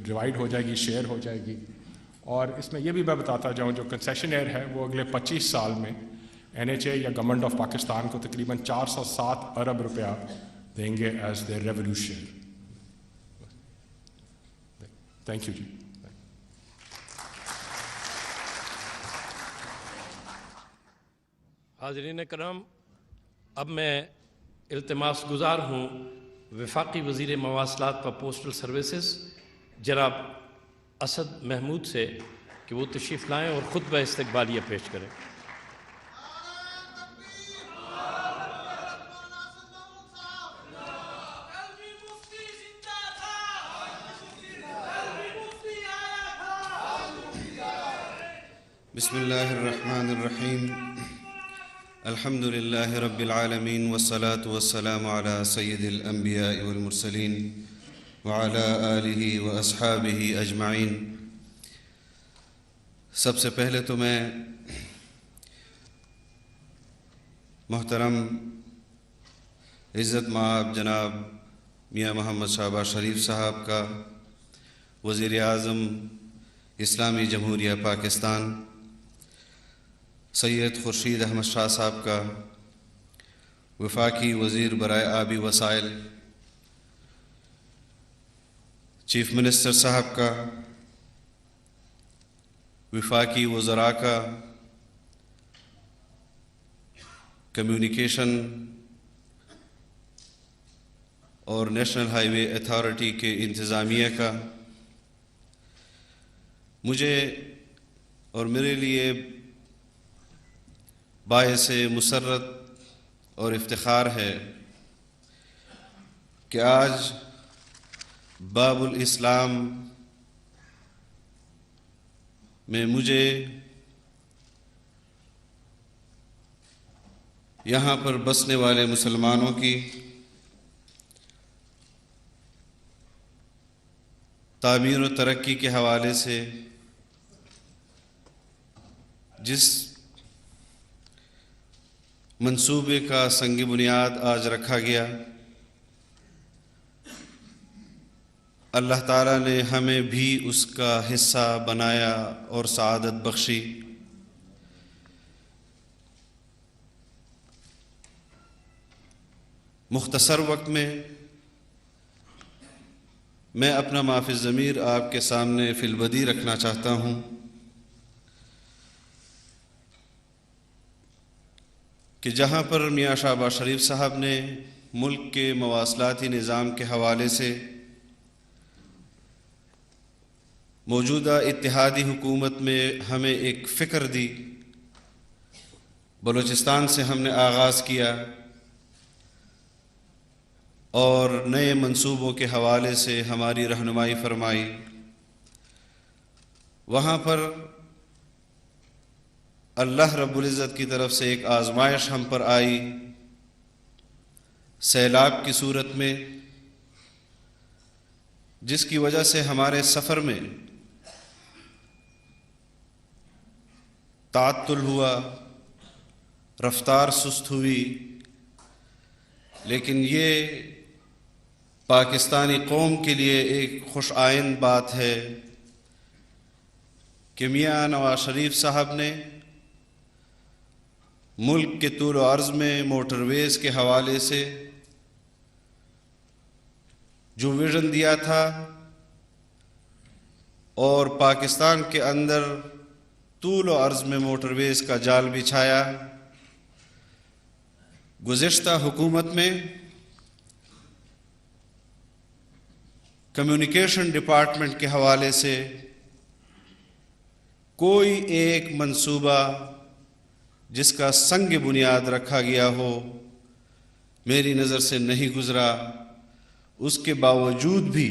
ڈیوائڈ ہو جائے گی, شیئر ہو جائے گی. اور اس میں یہ بھی میں بتاتا جاؤں جو کنسیشنر ہے وہ اگلے 25 سال میں NHA یا گورنمنٹ آف پاکستان کو تقریباً 407 ارب روپیہ دیں گے as their revenue share. Thank you جی. حاضرین کرام, اب میں التماس گزار ہوں وفاقی وزیر مواصلات و پوسٹل سروسز جناب اسد محمود سے کہ وہ تشریف لائیں اور خطبہ استقبالیہ پیش کریں. بسم اللہ الرحمن الرحیم. الحمد للہ رب العالمین والصلاة والسلام علی سید الانبیاء والمرسلین وعلی آلہ واصحابہ اجمعین. سب سے پہلے تو میں محترم عزت مآب جناب میاں محمد شہباز شریف صاحب کا, وزیر اعظم اسلامی جمہوریہ پاکستان سید خورشید احمد شاہ صاحب کا, وفاقی وزیر برائے آبی وسائل چیف منسٹر صاحب کا, وفاقی وزراء کا, کمیونیکیشن اور نیشنل ہائی وے اتھارٹی کے انتظامیہ کا. مجھے اور میرے لیے باعث مسرت اور افتخار ہے کہ آج باب الاسلام میں مجھے یہاں پر بسنے والے مسلمانوں کی تعمیر و ترقی کے حوالے سے جس منصوبے کا سنگ بنیاد آج رکھا گیا، اللہ تعالیٰ نے ہمیں بھی اس کا حصہ بنایا اور سعادت بخشی۔ مختصر وقت میں میں اپنا ما فی الضمیر آپ کے سامنے فی البدیہہ رکھنا چاہتا ہوں کہ جہاں پر میاں شہباز شریف صاحب نے ملک کے مواصلاتی نظام کے حوالے سے موجودہ اتحادی حکومت میں ہمیں ایک فکر دی، بلوچستان سے ہم نے آغاز کیا اور نئے منصوبوں کے حوالے سے ہماری رہنمائی فرمائی۔ وہاں پر اللہ رب العزت کی طرف سے ایک آزمائش ہم پر آئی سیلاب کی صورت میں، جس کی وجہ سے ہمارے سفر میں تعطل ہوا، رفتار سست ہوئی، لیکن یہ پاکستانی قوم کے لیے ایک خوش آئند بات ہے کہ میاں نواز شریف صاحب نے ملک کے طول و عرض میں موٹر ویز کے حوالے سے جو ویژن دیا تھا اور پاکستان کے اندر طول و عرض میں موٹر ویز کا جال بچھایا۔ گزشتہ حکومت میں کمیونیکیشن ڈپارٹمنٹ کے حوالے سے کوئی ایک منصوبہ جس کا سنگ بنیاد رکھا گیا ہو میری نظر سے نہیں گزرا۔ اس کے باوجود بھی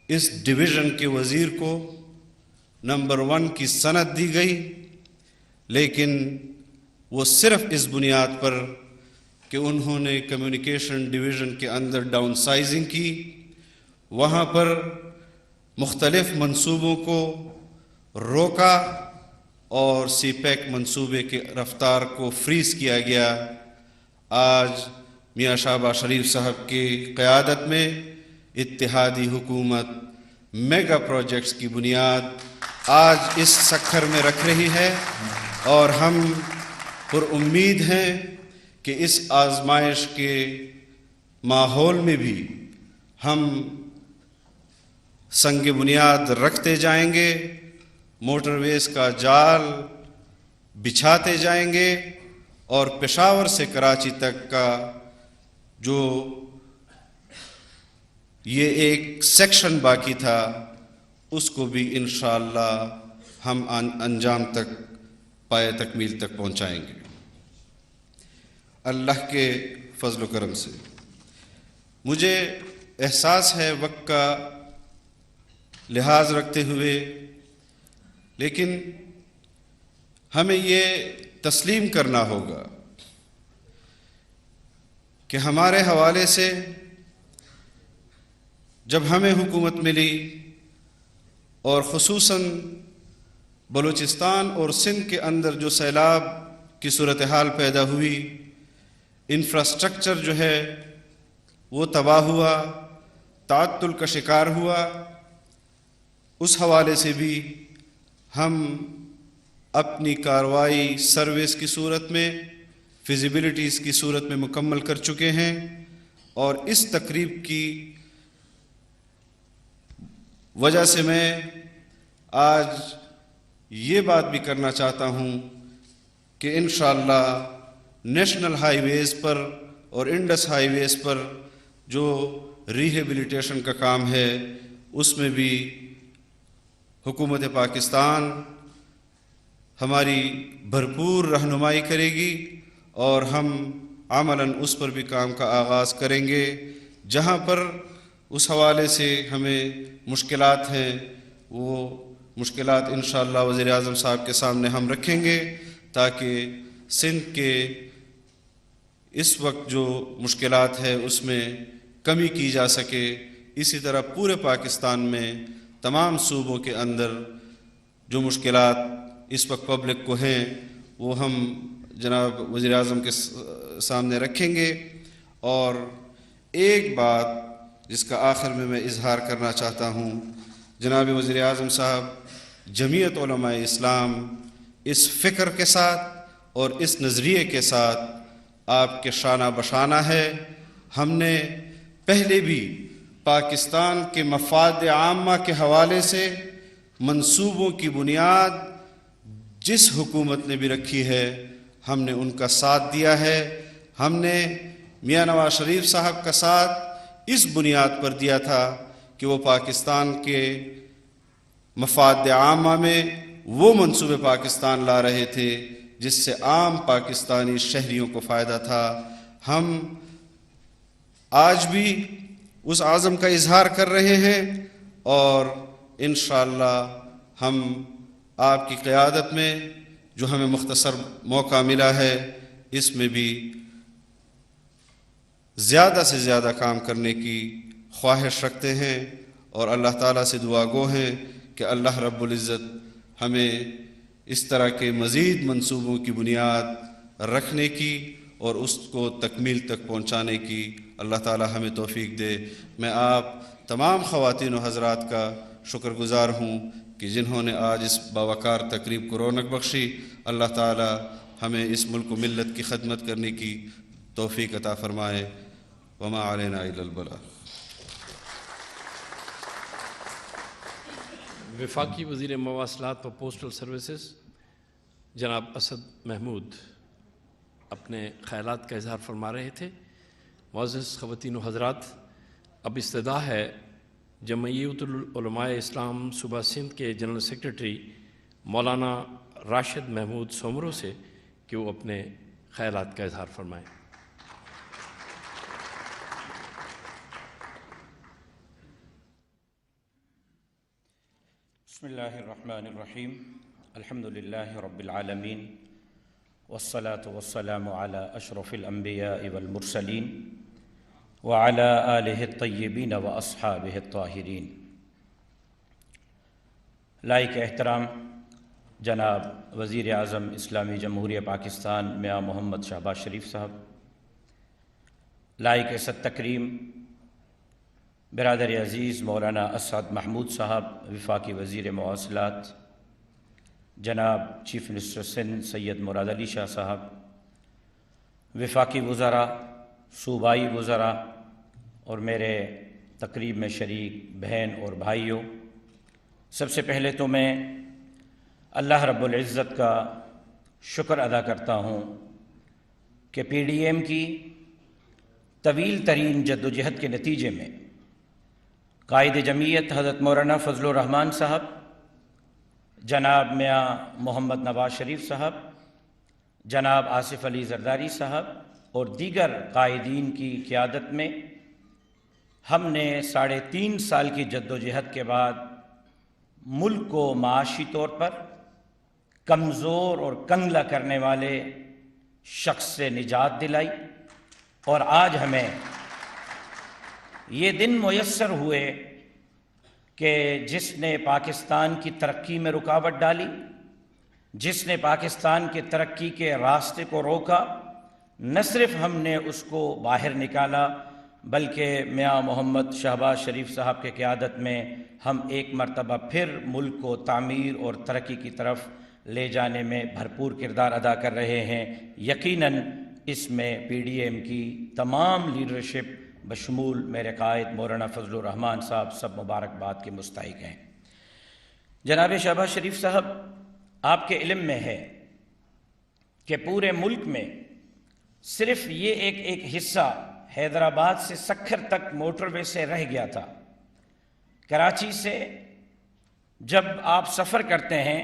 اس ڈویژن کے وزیر کو نمبر 1 کی سند دی گئی، لیکن وہ صرف اس بنیاد پر کہ انہوں نے کمیونیکیشن ڈویژن کے اندر ڈاؤن سائزنگ کی، وہاں پر مختلف منصوبوں کو روکا اور سی پیک منصوبے کے رفتار کو فریز کیا گیا۔ آج میاں شہباز شریف صاحب کی قیادت میں اتحادی حکومت میگا پروجیکٹس کی بنیاد آج اس سکھر میں رکھ رہی ہے، اور ہم پر امید ہیں کہ اس آزمائش کے ماحول میں بھی ہم سنگ بنیاد رکھتے جائیں گے، موٹر ویز کا جال بچھاتے جائیں گے، اور پشاور سے کراچی تک کا جو یہ ایک سیکشن باقی تھا اس کو بھی انشاءاللہ ہم انجام تک پائے تکمیل تک پہنچائیں گے۔ اللہ کے فضل و کرم سے مجھے احساس ہے وقت کا لحاظ رکھتے ہوئے، لیکن ہمیں یہ تسلیم کرنا ہوگا کہ ہمارے حوالے سے جب ہمیں حکومت ملی اور خصوصاً بلوچستان اور سندھ کے اندر جو سیلاب کی صورتحال پیدا ہوئی، انفراسٹرکچر جو ہے وہ تباہ ہوا، تعطل کا شکار ہوا، اس حوالے سے بھی ہم اپنی کارروائی سروس کی صورت میں، فیزیبلٹیز کی صورت میں مکمل کر چکے ہیں، اور اس تقریب کی وجہ سے میں آج یہ بات بھی کرنا چاہتا ہوں کہ انشاءاللہ نیشنل ہائی ویز پر اور انڈس ہائی ویز پر جو ریہیبلیٹیشن کا کام ہے اس میں بھی حکومت پاکستان ہماری بھرپور رہنمائی کرے گی، اور ہم عملاً اس پر بھی کام کا آغاز کریں گے. جہاں پر اس حوالے سے ہمیں مشکلات ہیں وہ مشکلات انشاءاللہ وزیر اعظم صاحب کے سامنے ہم رکھیں گے تاکہ سندھ کے اس وقت جو مشکلات ہے اس میں کمی کی جا سکے. اسی طرح پورے پاکستان میں تمام صوبوں کے اندر جو مشکلات اس وقت پبلک کو ہیں وہ ہم جناب وزیر اعظم کے سامنے رکھیں گے. اور ایک بات جس کا آخر میں اظہار کرنا چاہتا ہوں، جناب وزیر اعظم صاحب، جمعیت علماء اسلام اس فکر کے ساتھ اور اس نظریے کے ساتھ آپ کے شانہ بشانہ ہے. ہم نے پہلے بھی پاکستان کے مفاد عامہ کے حوالے سے منصوبوں کی بنیاد جس حکومت نے بھی رکھی ہے ہم نے ان کا ساتھ دیا ہے. ہم نے میاں نواز شریف صاحب کا ساتھ اس بنیاد پر دیا تھا کہ وہ پاکستان کے مفاد عامہ میں وہ منصوبے پاکستان لا رہے تھے جس سے عام پاکستانی شہریوں کو فائدہ تھا. ہم آج بھی اس عزم کا اظہار کر رہے ہیں اور انشاءاللہ ہم آپ کی قیادت میں جو ہمیں مختصر موقع ملا ہے اس میں بھی زیادہ سے زیادہ کام کرنے کی خواہش رکھتے ہیں اور اللہ تعالیٰ سے دعا گو ہیں کہ اللہ رب العزت ہمیں اس طرح کے مزید منصوبوں کی بنیاد رکھنے کی اور اس کو تکمیل تک پہنچانے کی اللہ تعالیٰ ہمیں توفیق دے. میں آپ تمام خواتین و حضرات کا شکر گزار ہوں کہ جنہوں نے آج اس باوقار تقریب کو رونق بخشی. اللہ تعالیٰ ہمیں اس ملک و ملت کی خدمت کرنے کی توفیق عطا فرمائے. وما علینا الا البلاغ. وفاقی وزیر مواصلات و پوسٹل سروسز جناب اسد محمود اپنے خیالات کا اظہار فرما رہے تھے. معزز خواتین و حضرات، اب استدعا ہے جمعیت العلماء اسلام صوبہ سندھ کے جنرل سیکرٹری مولانا راشد محمود سومرو سے کہ وہ اپنے خیالات کا اظہار فرمائیں. بسم اللہ الرحمن الرحیم. الحمد للہ رب العالمین والصلاة والسلام علی اشرف الانبیاء والمرسلین وعلی آلہ الطیبین واصحابہ الطاہرین. لائق احترام جناب وزیر اعظم اسلامی جمہوریہ پاکستان میاں محمد شہباز شریف صاحب، لائق عزت تکریم برادر عزیز مولانا اسد محمود صاحب وفاقی وزیر مواصلات، جناب چیف منسٹر سندھ سید مراد علی شاہ صاحب، وفاقی وزراء، صوبائی وزراء اور میرے تقریب میں شریک بہن اور بھائیوں، سب سے پہلے تو میں اللہ رب العزت کا شکر ادا کرتا ہوں کہ پی ڈی ایم کی طویل ترین جد و جہد کے نتیجے میں قائد جمعیت حضرت مولانا فضل الرحمان صاحب، جناب میاں محمد نواز شریف صاحب، جناب آصف علی زرداری صاحب اور دیگر قائدین کی قیادت میں ہم نے 3.5 سال کی جد و جہد کے بعد ملک کو معاشی طور پر کمزور اور کنگلا کرنے والے شخص سے نجات دلائی، اور آج ہمیں یہ دن میسر ہوئے کہ جس نے پاکستان کی ترقی میں رکاوٹ ڈالی، جس نے پاکستان کی ترقی کے راستے کو روکا، نہ صرف ہم نے اس کو باہر نکالا بلکہ میاں محمد شہباز شریف صاحب کے قیادت میں ہم ایک مرتبہ پھر ملک کو تعمیر اور ترقی کی طرف لے جانے میں بھرپور کردار ادا کر رہے ہیں. یقیناً اس میں پی ڈی ایم کی تمام لیڈرشپ بشمول میرے قائد مولانا فضل الرحمان صاحب سب مبارکباد کے مستحق ہیں. جناب شہباز شریف صاحب، آپ کے علم میں ہے کہ پورے ملک میں صرف یہ ایک حصہ حیدرآباد سے سکھر تک موٹر وے سے رہ گیا تھا. کراچی سے جب آپ سفر کرتے ہیں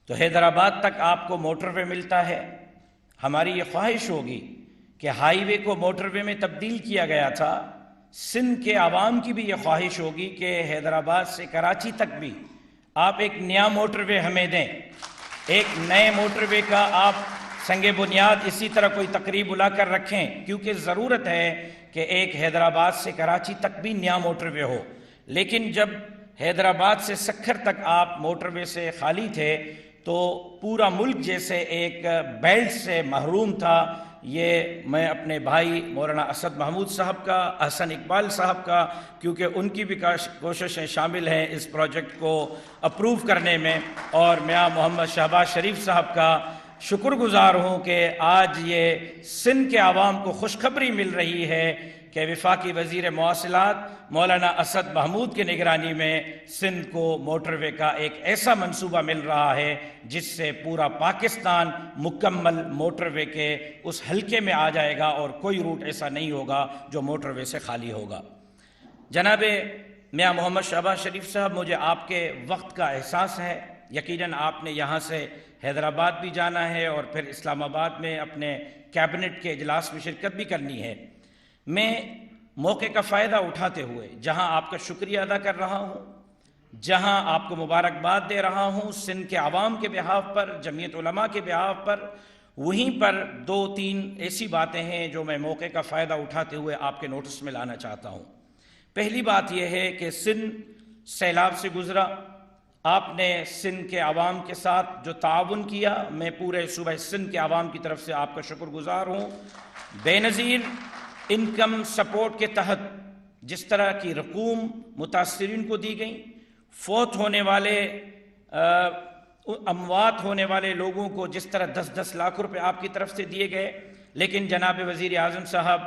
تو حیدرآباد تک آپ کو موٹر وے ملتا ہے، ہماری یہ خواہش ہوگی کہ ہائی وے کو موٹر وے میں تبدیل کیا گیا تھا، سندھ کے عوام کی بھی یہ خواہش ہوگی کہ حیدرآباد سے کراچی تک بھی آپ ایک نیا موٹر وے ہمیں دیں، ایک نئے موٹر وے کا آپ سنگ بنیاد اسی طرح کوئی تقریب بلا کر رکھیں، کیونکہ ضرورت ہے کہ ایک حیدرآباد سے کراچی تک بھی نیا موٹر وے ہو۔ لیکن جب حیدرآباد سے سکھر تک آپ موٹر وے سے خالی تھے تو پورا ملک جیسے ایک بیلٹ سے محروم تھا۔ یہ میں اپنے بھائی مولانا اسد محمود صاحب کا، احسن اقبال صاحب کا، کیونکہ ان کی بھی کوششیں شامل ہیں اس پروجیکٹ کو اپروو کرنے میں، اور میاں محمد شہباز شریف صاحب کا شکر گزار ہوں کہ آج یہ سندھ کے عوام کو خوشخبری مل رہی ہے کہ وفاقی وزیر مواصلات مولانا اسد محمود کی نگرانی میں سندھ کو موٹر وے کا ایک ایسا منصوبہ مل رہا ہے جس سے پورا پاکستان مکمل موٹر وے کے اس حلقے میں آ جائے گا، اور کوئی روٹ ایسا نہیں ہوگا جو موٹر وے سے خالی ہوگا۔ جناب میاں محمد شہباز شریف صاحب، مجھے آپ کے وقت کا احساس ہے، یقیناً آپ نے یہاں سے حیدرآباد بھی جانا ہے اور پھر اسلام آباد میں اپنے کیبنٹ کے اجلاس میں شرکت بھی کرنی ہے۔ میں موقع کا فائدہ اٹھاتے ہوئے جہاں آپ کا شکریہ ادا کر رہا ہوں، جہاں آپ کو مبارکباد دے رہا ہوں سندھ کے عوام کے بہاف پر، جمعیت علماء کے بہاف پر، وہیں پر 2-3 ایسی باتیں ہیں جو میں موقع کا فائدہ اٹھاتے ہوئے آپ کے نوٹس میں لانا چاہتا ہوں۔ پہلی بات یہ ہے کہ سندھ سیلاب سے گزرا، آپ نے سندھ کے عوام کے ساتھ جو تعاون کیا، میں پورے صوبہ سندھ کے عوام کی طرف سے آپ کا شکر گزار ہوں۔ بے نظیر انکم سپورٹ کے تحت جس طرح کی رقوم متاثرین کو دی گئی، فوت ہونے والے اموات ہونے والے لوگوں کو جس طرح 10-10 لاکھ روپے آپ کی طرف سے دیے گئے، لیکن جناب وزیر اعظم صاحب،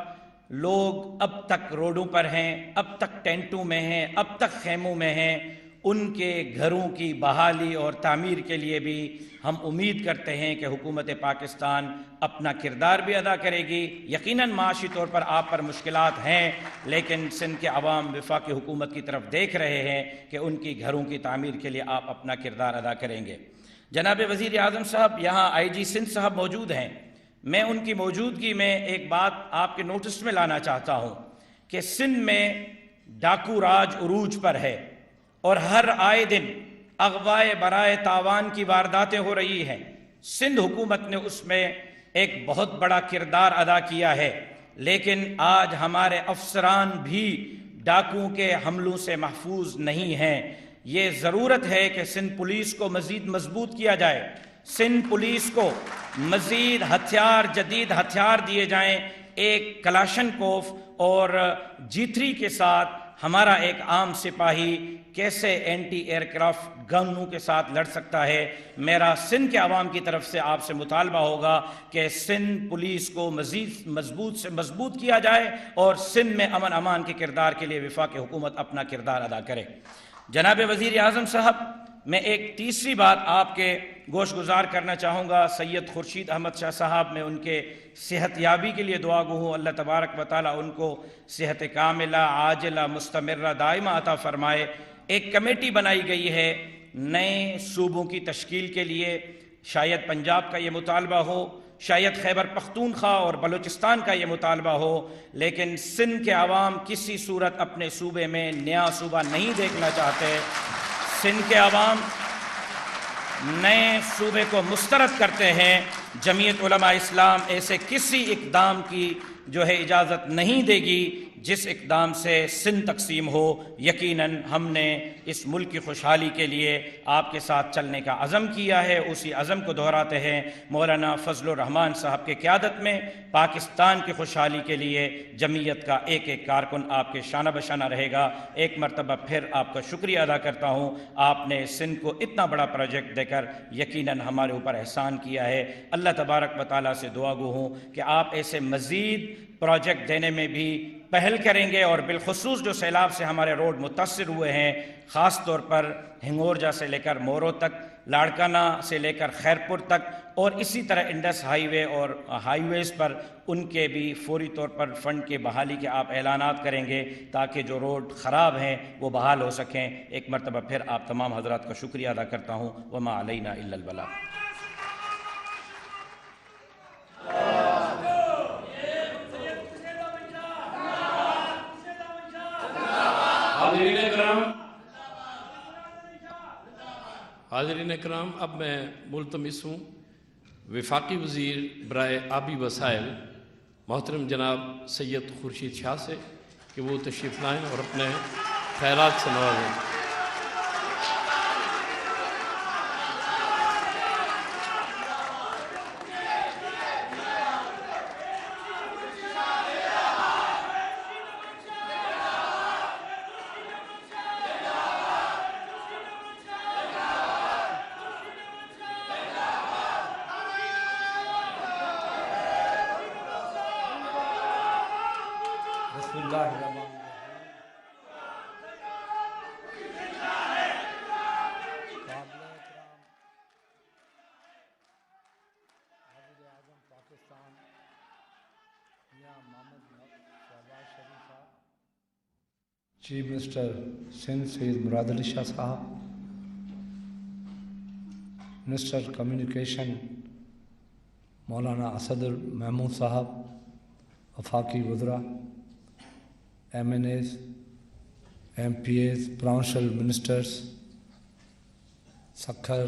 لوگ اب تک روڈوں پر ہیں، اب تک ٹینٹوں میں ہیں، اب تک خیموں میں ہیں، ان کے گھروں کی بحالی اور تعمیر کے لیے بھی ہم امید کرتے ہیں کہ حکومت پاکستان اپنا کردار بھی ادا کرے گی۔ یقیناً معاشی طور پر آپ پر مشکلات ہیں، لیکن سندھ کے عوام وفاقی حکومت کی طرف دیکھ رہے ہیں کہ ان کی گھروں کی تعمیر کے لیے آپ اپنا کردار ادا کریں گے۔ جناب وزیر اعظم صاحب، یہاں آئی جی سندھ صاحب موجود ہیں، میں ان کی موجودگی میں ایک بات آپ کے نوٹس میں لانا چاہتا ہوں کہ سندھ میں ڈاکو راج عروج پر ہے اور ہر آئے دن اغوائے برائے تاوان کی وارداتیں ہو رہی ہیں۔ سندھ حکومت نے اس میں ایک بہت بڑا کردار ادا کیا ہے، لیکن آج ہمارے افسران بھی ڈاکوؤں کے حملوں سے محفوظ نہیں ہیں۔ یہ ضرورت ہے کہ سندھ پولیس کو مزید مضبوط کیا جائے، سندھ پولیس کو مزید ہتھیار، جدید ہتھیار دیے جائیں۔ ایک کلاشن کوف اور G3 کے ساتھ ہمارا ایک عام سپاہی کیسے اینٹی ایئر کرافٹ گنوں کے ساتھ لڑ سکتا ہے؟ میرا سندھ کے عوام کی طرف سے آپ سے مطالبہ ہوگا کہ سندھ پولیس کو مزید مضبوط سے مضبوط کیا جائے اور سندھ میں امن امان کے کردار کے لیے وفاقی حکومت اپنا کردار ادا کرے۔ جناب وزیر اعظم صاحب، میں ایک تیسری بات آپ کے گوش گزار کرنا چاہوں گا۔ سید خورشید احمد شاہ صاحب، میں ان کے صحت یابی کے لیے دعا گو ہوں، اللہ تبارک و تعالیٰ ان کو صحت کاملہ، عاجلہ، مستمرہ، دائمہ عطا فرمائے۔ ایک کمیٹی بنائی گئی ہے نئے صوبوں کی تشکیل کے لیے، شاید پنجاب کا یہ مطالبہ ہو، شاید خیبر پختونخوا اور بلوچستان کا یہ مطالبہ ہو، لیکن سندھ کے عوام کسی صورت اپنے صوبے میں نیا صوبہ نہیں دیکھنا چاہتے۔ سندھ کے عوام نئے صوبے کو مسترد کرتے ہیں۔ جمعیت علماء اسلام ایسے کسی اقدام کی جو ہے اجازت نہیں دے گی جس اقدام سے سندھ تقسیم ہو۔ یقیناً ہم نے اس ملک کی خوشحالی کے لیے آپ کے ساتھ چلنے کا عزم کیا ہے، اسی عزم کو دہراتے ہیں۔ مولانا فضل الرحمان صاحب کے قیادت میں پاکستان کی خوشحالی کے لیے جمعیت کا ایک ایک کارکن آپ کے شانہ بشانہ رہے گا۔ ایک مرتبہ پھر آپ کا شکریہ ادا کرتا ہوں، آپ نے سندھ کو اتنا بڑا پروجیکٹ دے کر یقیناً ہمارے اوپر احسان کیا ہے۔ اللہ تبارک و تعالیٰ سے دعا گو ہوں کہ آپ ایسے مزید پروجیکٹ دینے میں بھی پہل کریں گے، اور بالخصوص جو سیلاب سے ہمارے روڈ متاثر ہوئے ہیں، خاص طور پر ہنگورجا سے لے کر مورو تک، لاڑکانہ سے لے کر خیرپور تک، اور اسی طرح انڈس ہائی وے اور ہائی ویز پر ان کے بھی فوری طور پر فنڈ کے بحالی کے آپ اعلانات کریں گے تاکہ جو روڈ خراب ہیں وہ بحال ہو سکیں۔ ایک مرتبہ پھر آپ تمام حضرات کا شکریہ ادا کرتا ہوں۔ وما علینا الا البلاغ۔ हाज़रीन इकराम, अब मैं मुल्तमिस हूँ वफाकी वज़ीर बराए आबी वसाइल मोहतरम जनाब सैयद खुर्शीद शाह से कि वो तशरीफ़ लाएँ और अपने ख़ैरात से नवाजें। चीफ मिनिस्टर सिंध सैयद मुराद अली शाह साहब, मिनिस्टर कम्युनिकेशन मौलाना असदुल महमूद साहब, वफाकी वज़रा, MNAs, MPAs, provincial ministers, Sukkur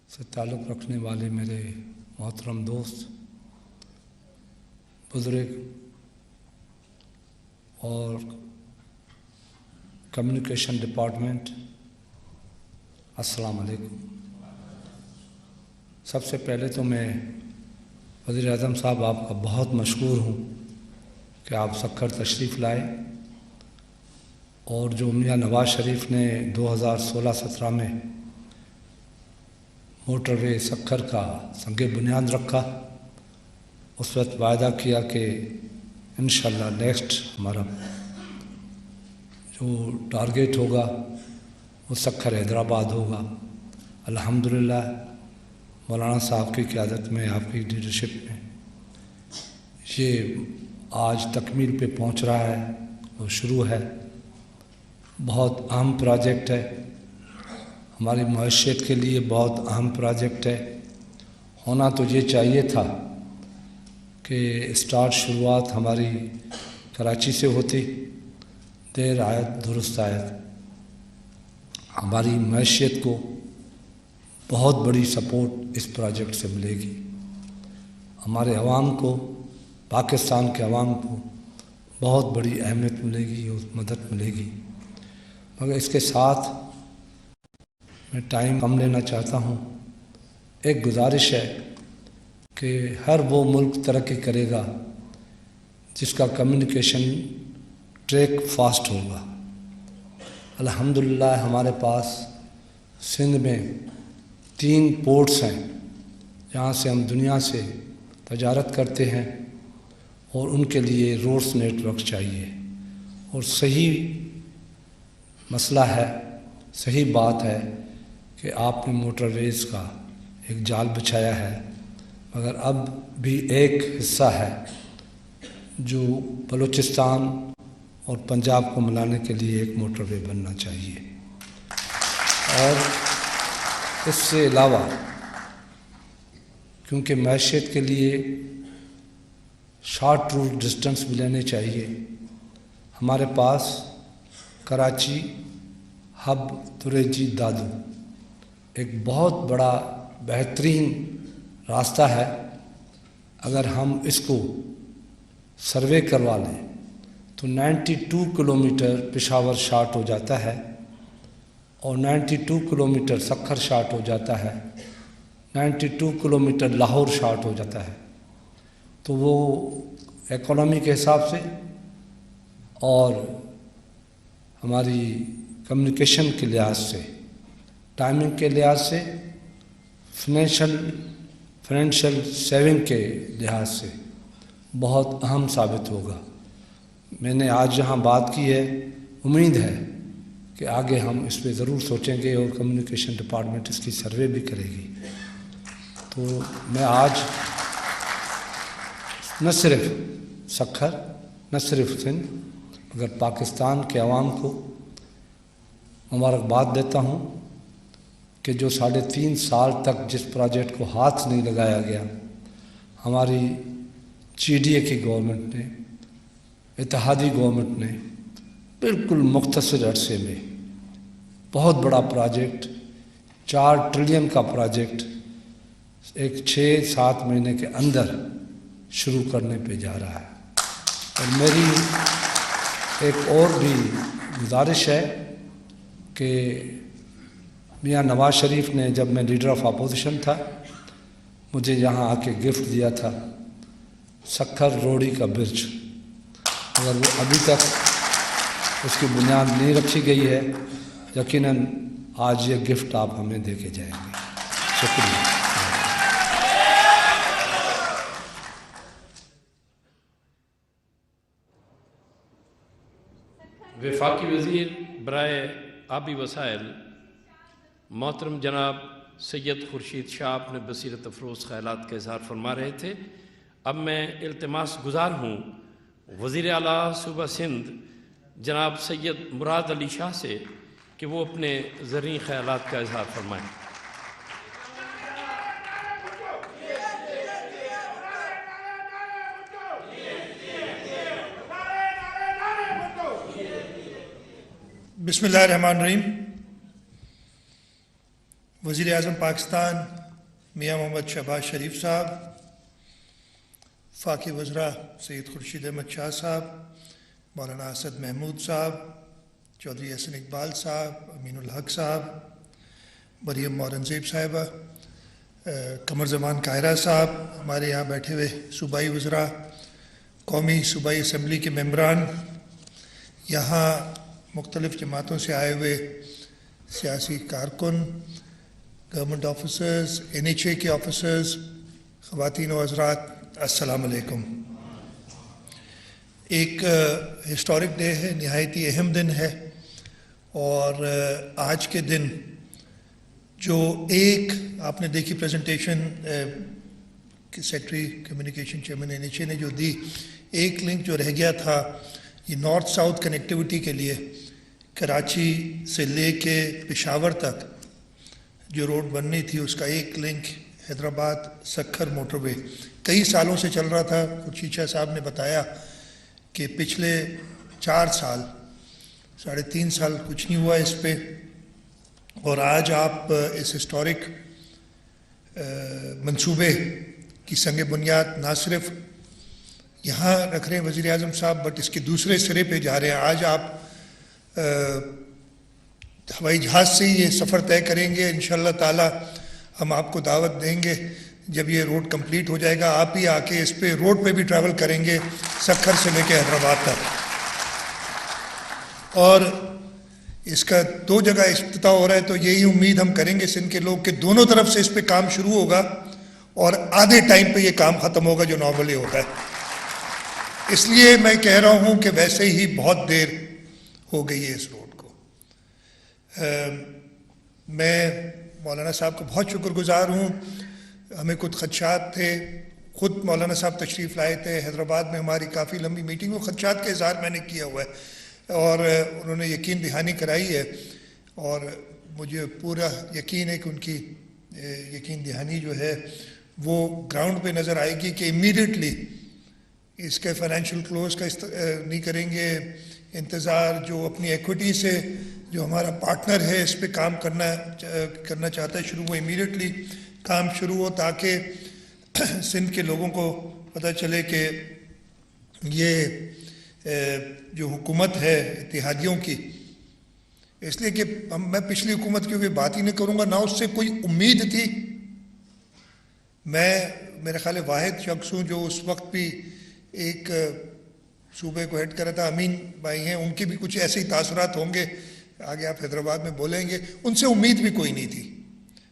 से ताल्लुक़ रखने वाले मेरे मोहतरम दोस्त, बुज़ुर्ग और कम्युनिकेशन डिपार्टमेंट, अस्सलाम वालेकुम। सबसे पहले तो मैं वज़ीर आज़म साहब आपका बहुत मशकूर हूँ कि आप सक्खर तशरीफ़ लाए और जो मियाँ नवाज़ शरीफ ने 2016-17 में मोटरवे सक्खर का संग बुनियाद रखा, उस वक्त वायदा किया कि इंशाअल्लाह नेक्स्ट हमारा जो टारगेट होगा वो सक्खर हैदराबाद होगा। अल्हम्दुलिल्लाह मौलाना साहब की क़यादत में, आपकी लीडरशिप में ये आज तकमील पे पहुंच रहा है, वो शुरू है। बहुत अहम प्रोजेक्ट है, हमारी मईशत के लिए बहुत अहम प्रोजेक्ट है। होना तो ये चाहिए था कि शुरुआत हमारी कराची से होती, देर आयत दुरुस्त आयत। हमारी मईशत को बहुत बड़ी सपोर्ट इस प्रोजेक्ट से मिलेगी, हमारे अवाम को, पाकिस्तान के अवाम को बहुत बड़ी अहमियत मिलेगी और मदद मिलेगी। मगर इसके साथ मैं टाइम कम लेना चाहता हूँ। एक गुजारिश है कि हर वो मुल्क तरक्की करेगा जिसका कम्युनिकेशन ट्रैक फास्ट होगा। अल्हम्दुलिल्लाह हमारे पास सिंध में 3 पोर्ट्स हैं जहाँ से हम दुनिया से तजारत करते हैं और उनके लिए रोड्स नेटवर्क चाहिए। और सही मसला है, सही बात है कि आपने मोटरवेज़ का एक जाल बिछाया है, मगर अब भी एक हिस्सा है जो बलूचिस्तान और पंजाब को मिलाने के लिए एक मोटरवे बनना चाहिए। और इससे अलावा क्योंकि मैशियत के लिए शॉर्ट रूट डिस्टेंस भी लेने चाहिए, हमारे पास कराची हब तुरेजी दादू एक बहुत बड़ा बेहतरीन रास्ता है। अगर हम इसको सर्वे करवा लें तो 92 किलोमीटर पेशावर शार्ट हो जाता है और 92 किलोमीटर सक्खर शार्ट हो जाता है, 92 किलोमीटर लाहौर शार्ट हो जाता है। तो वो इकोनॉमी के हिसाब से और हमारी कम्युनिकेशन के लिहाज से, टाइमिंग के लिहाज से, फाइनेंशियल सेविंग के लिहाज से बहुत अहम साबित होगा। मैंने आज यहाँ बात की है, उम्मीद है कि आगे हम इस पर ज़रूर सोचेंगे और कम्युनिकेशन डिपार्टमेंट इसकी सर्वे भी करेगी। तो मैं आज न सिर्फ सक्खर, न सिर्फ सिंध, मगर पाकिस्तान के अवाम को मुबारकबाद देता हूँ कि जो 3.5 साल तक जिस प्रोजेक्ट को हाथ नहीं लगाया गया, हमारी GDA की गवर्नमेंट ने, इत्तेहादी गवर्नमेंट ने बिल्कुल मुख्तसर अरसे में बहुत बड़ा प्रोजेक्ट 4 ट्रिलियन का प्रोजेक्ट एक 6-7 महीने के अंदर शुरू करने पे जा रहा है। और मेरी एक और भी गुजारिश है कि मियां नवाज शरीफ ने, जब मैं लीडर ऑफ अपोजिशन था, मुझे यहाँ आके गिफ्ट दिया था सक्खर रोड़ी का ब्रिज। अगर वो अभी तक उसकी बुनियाद नहीं रखी गई है, यकीनन आज ये गिफ्ट आप हमें दे के जाएंगे। शुक्रिया। वफाकी वज़ीर बराए आबी वसाइल मोहतरम जनाब सैयद खुर्शीद शाह अपने बसीरत अफरोज़ ख़यालात का इज़हार फरमा रहे थे। अब मैं इल्तिमास गुज़ार हूँ वज़ीर आला सूबा सिंध जनाब सैयद मुराद अली शाह से कि वो अपने ज़रूरी ख़यालात का इज़हार फरमाएँ। बिस्मिल्लाहिर्रहमानिर्रहीम। वज़ीर आज़म पाकिस्तान मियाँ मोहम्मद शहबाज शरीफ साहब, फ़ाकी वज़रा सैयद खुर्शीद अहमद शाह साहब, मौलाना असद महमूद साहब, चौधरी हसन इकबाल साहब, अमीनुल हक साहब, मरियम औरंगज़ेब साहिबा, कमर ज़मान कायरा साहब, हमारे यहाँ बैठे हुए सूबाई वज़रा, कौमी सूबाई असम्बली के मेंबरान, यहाँ मुख्तलिफ़ जमातों से आए हुए सियासी कारकुन, गवर्नमेंट ऑफिसर्स, NHA के ऑफिसर्स, ख़वातीन व हज़रात, अस्सलाम अलैकुम। एक हिस्टोरिक डे है, नहायती अहम दिन है। और आज के दिन जो एक आपने देखी presentation secretary communication chairman NHA ने जो दी, एक लिंक जो रह गया था ये नॉर्थ साउथ कनेक्टिविटी के लिए, कराची से लेके पेशावर तक जो रोड बननी थी उसका एक लिंक हैदराबाद सक्खर मोटरवे कई सालों से चल रहा था। खुर्शीद साहब ने बताया कि पिछले 4 साल 3.5 साल कुछ नहीं हुआ इस पे, और आज आप इस हिस्टोरिक मंसूबे की संग बुनियाद ना सिर्फ यहाँ रख रहे हैं वज़ीर आज़म साहब, बट इसके दूसरे सिरे पे जा रहे हैं। आज आप हवाई जहाज़ से ही ये सफ़र तय करेंगे। इंशाअल्लाह ताला हम आपको दावत देंगे, जब ये रोड कंप्लीट हो जाएगा आप ही आके इस पे रोड पे भी ट्रैवल करेंगे सक्खर से लेके हैदराबाद तक। और इसका 2 जगह इफ्तिताह हो रहा है, तो यही उम्मीद हम करेंगे सिंध के लोग कि दोनों तरफ से इस पे काम शुरू होगा और आधे टाइम पे ये काम ख़त्म होगा जो नॉर्मली होता है। इसलिए मैं कह रहा हूँ कि वैसे ही बहुत देर हो गई है इस रोड को। मैं मौलाना साहब को बहुत शुक्रगुजार हूँ। हमें कुछ खदशात थे, ख़ुद मौलाना साहब तशरीफ़ लाए थे हैदराबाद में, हमारी काफ़ी लंबी मीटिंग, वो खदशात का इज़हार मैंने किया हुआ है और उन्होंने यकीन दहानी कराई है। और मुझे पूरा यकीन है कि उनकी यकीन दहानी जो है वो ग्राउंड पे नज़र आएगी कि इमीडिएटली इसके फाइनेंशियल क्लोज का नहीं करेंगे इंतज़ार, जो अपनी एक्विटी से जो हमारा पार्टनर है इस पे काम करना चाहता है शुरू, वो इमीडिएटली काम शुरू हो, ताकि सिंध के लोगों को पता चले कि ये जो हुकूमत है इत्तेहादियों की, इसलिए कि मैं पिछली हुकूमत की कोई बात ही नहीं करूँगा, ना उससे कोई उम्मीद थी। मैं मेरे ख्याल वाहिद शख्स हूँ जो उस वक्त भी एक सूबे को हेड करा था। अमीन भाई हैं, उनके भी कुछ ऐसे ही तासुरात होंगे, आगे आप हैदराबाद में बोलेंगे। उनसे उम्मीद भी कोई नहीं थी,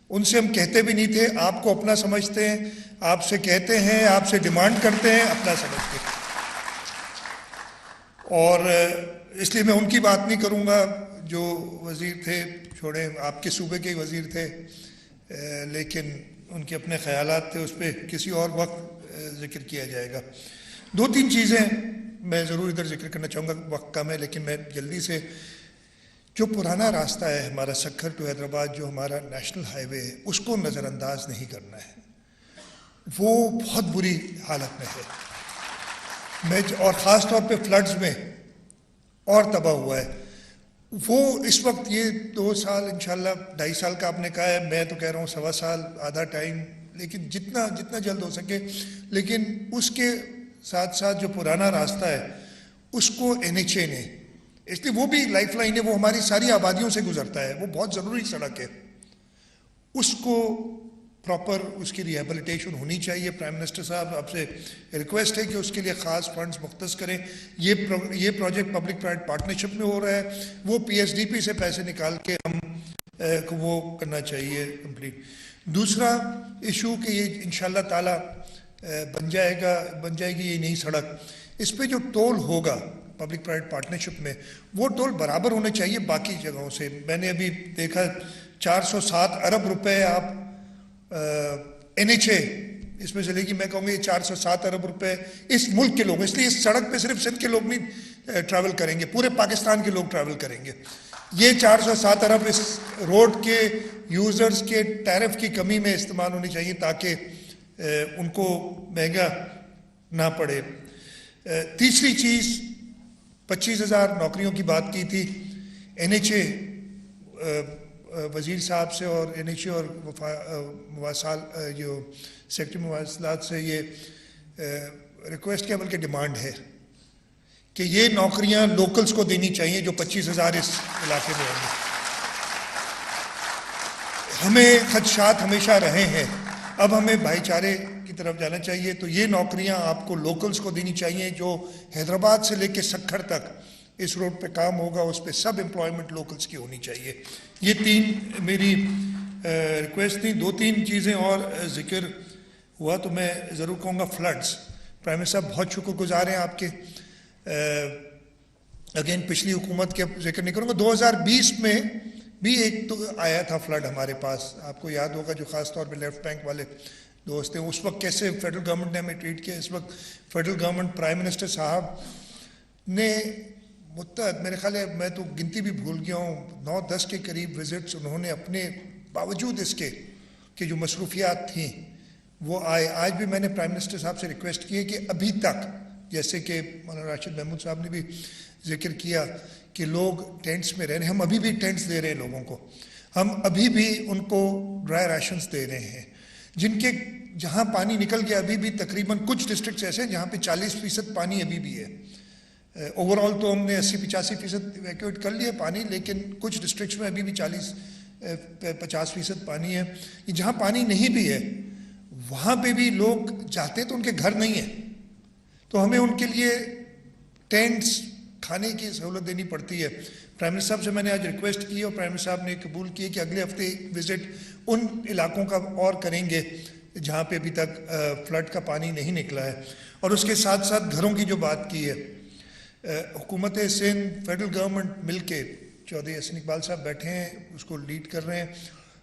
उनसे हम कहते भी नहीं थे आपको अपना समझते हैं, आपसे कहते हैं, आपसे डिमांड करते हैं, अपना समझते हैं। और इसलिए मैं उनकी बात नहीं करूँगा जो वज़ीर थे, छोड़े आपके सूबे के ही वज़ीर थे, लेकिन उनके अपने ख़यालात थे, उस पर किसी और वक्त ज़िक्र किया जाएगा। 2-3 चीज़ें मैं ज़रूर इधर जिक्र करना चाहूँगा, वक्त कम है लेकिन मैं जल्दी से, जो पुराना रास्ता है हमारा सक्खर टू हैदराबाद, जो हमारा नेशनल हाईवे है, उसको नज़रअंदाज नहीं करना है। वो बहुत बुरी हालत में है, और ख़ास तौर पे फ्लड्स में और तबाह हुआ है। वो इस वक्त ये 2 साल इंशाल्लाह 2.5 साल का आपने कहा है, मैं तो कह रहा हूँ 1.25 साल, आधा टाइम, लेकिन जितना जल्द हो सके। लेकिन उसके साथ साथ जो पुराना रास्ता है उसको NHA ने, इसलिए वो भी लाइफ लाइन है, वो हमारी सारी आबादियों से गुजरता है, वो बहुत ज़रूरी सड़क है, उसको प्रॉपर उसकी रिहेबिलिटेशन होनी चाहिए। प्राइम मिनिस्टर साहब आपसे रिक्वेस्ट है कि उसके लिए ख़ास फंड्स मुख्तस करें। ये प्रोजेक्ट पब्लिक प्राइवेट पार्टनरशिप में हो रहा है, वो PSDP से पैसे निकाल के हम को वो करना चाहिए कंप्लीट। दूसरा इशू कि ये इंशाल्लाह ताला बन जाएगी ये नई सड़क, इस पे जो टोल होगा पब्लिक प्राइवेट पार्टनरशिप में, वो टोल बराबर होने चाहिए बाकी जगहों से। मैंने अभी देखा 407 अरब रुपए आप NHA इसमें से लेगी, मैं कहूँगा ये 407 अरब रुपए इस मुल्क के लोग, इसलिए इस सड़क पे सिर्फ सिंध के लोग नहीं ट्रैवल करेंगे, पूरे पाकिस्तान के लोग ट्रैवल करेंगे। ये 407 अरब इस रोड के यूज़र्स के टैरिफ की कमी में इस्तेमाल होनी चाहिए ताकि उनको महंगा ना पड़े। तीसरी चीज़ 25,000 नौकरियों की बात की थी NHA वज़ीर साहब से और NHA और जो सेक्रेटरी मवासलात से ये रिक्वेस्ट के बल्कि डिमांड है कि ये नौकरियां लोकल्स को देनी चाहिए जो 25,000 इस इलाके में होंगे। हमें खदशात हमेशा रहे हैं, अब हमें भाईचारे की तरफ जाना चाहिए, तो ये नौकरियां आपको लोकल्स को देनी चाहिए जो हैदराबाद से लेके सक्खर तक इस रोड पे काम होगा, उस पे सब एम्प्लॉयमेंट लोकल्स की होनी चाहिए। ये 3 मेरी रिक्वेस्ट थी। 2-3 चीज़ें और जिक्र हुआ तो मैं ज़रूर कहूँगा। फ्लड्स, प्राइम मिनिस्टर साहब बहुत शुक्रगुजार हैं आपके। अगेन पिछली हुकूमत के जिक्र नहीं करूँगा, 2020 में भी एक तो आया था फ्लड हमारे पास, आपको याद होगा, जो ख़ास तौर पे लेफ्ट बैंक वाले दोस्त हैं, उस वक्त कैसे फेडरल गवर्नमेंट ने हमें ट्रीट किया। इस वक्त फेडरल गवर्नमेंट, प्राइम मिनिस्टर साहब ने मेरे ख्याल है, मैं तो गिनती भी भूल गया हूँ, 9-10 के करीब विजिट्स उन्होंने अपने बावजूद इसके कि जो मसरूफियात थी वो आए। आज भी मैंने प्राइम मिनिस्टर साहब से रिक्वेस्ट की है कि अभी तक, जैसे कि मौलाना राशिद महमूद साहब ने भी जिक्र किया कि लोग टेंट्स में रह रहे हैं, हम अभी भी टेंट्स दे रहे हैं लोगों को, हम अभी भी उनको ड्राई राशंस दे रहे हैं, जिनके जहाँ पानी निकल गया अभी भी तकरीबन कुछ डिस्ट्रिक्ट्स ऐसे हैं जहाँ पे 40% पानी अभी भी है। ओवरऑल तो हमने 80-85% इवैक्यूएट कर लिया पानी, लेकिन कुछ डिस्ट्रिक्ट्स में अभी भी 40-50% पानी है। जहाँ पानी नहीं भी है वहाँ पे भी लोग जाते तो उनके घर नहीं है, तो हमें उनके लिए टेंट्स, खाने की सहूलत देनी पड़ती है। प्राइम मिनिस्टर साहब से मैंने आज रिक्वेस्ट की और प्राइम मिनिस्टर साहब ने कबूल किया कि अगले हफ्ते एक विज़िट उन इलाकों का और करेंगे जहाँ पे अभी तक फ्लड का पानी नहीं निकला है। और उसके साथ साथ घरों की जो बात की है, हुकूमत सिंध, फेडरल गवर्नमेंट मिलके, चौधरी हसन इकबाल साहब बैठे हैं, उसको लीड कर रहे हैं।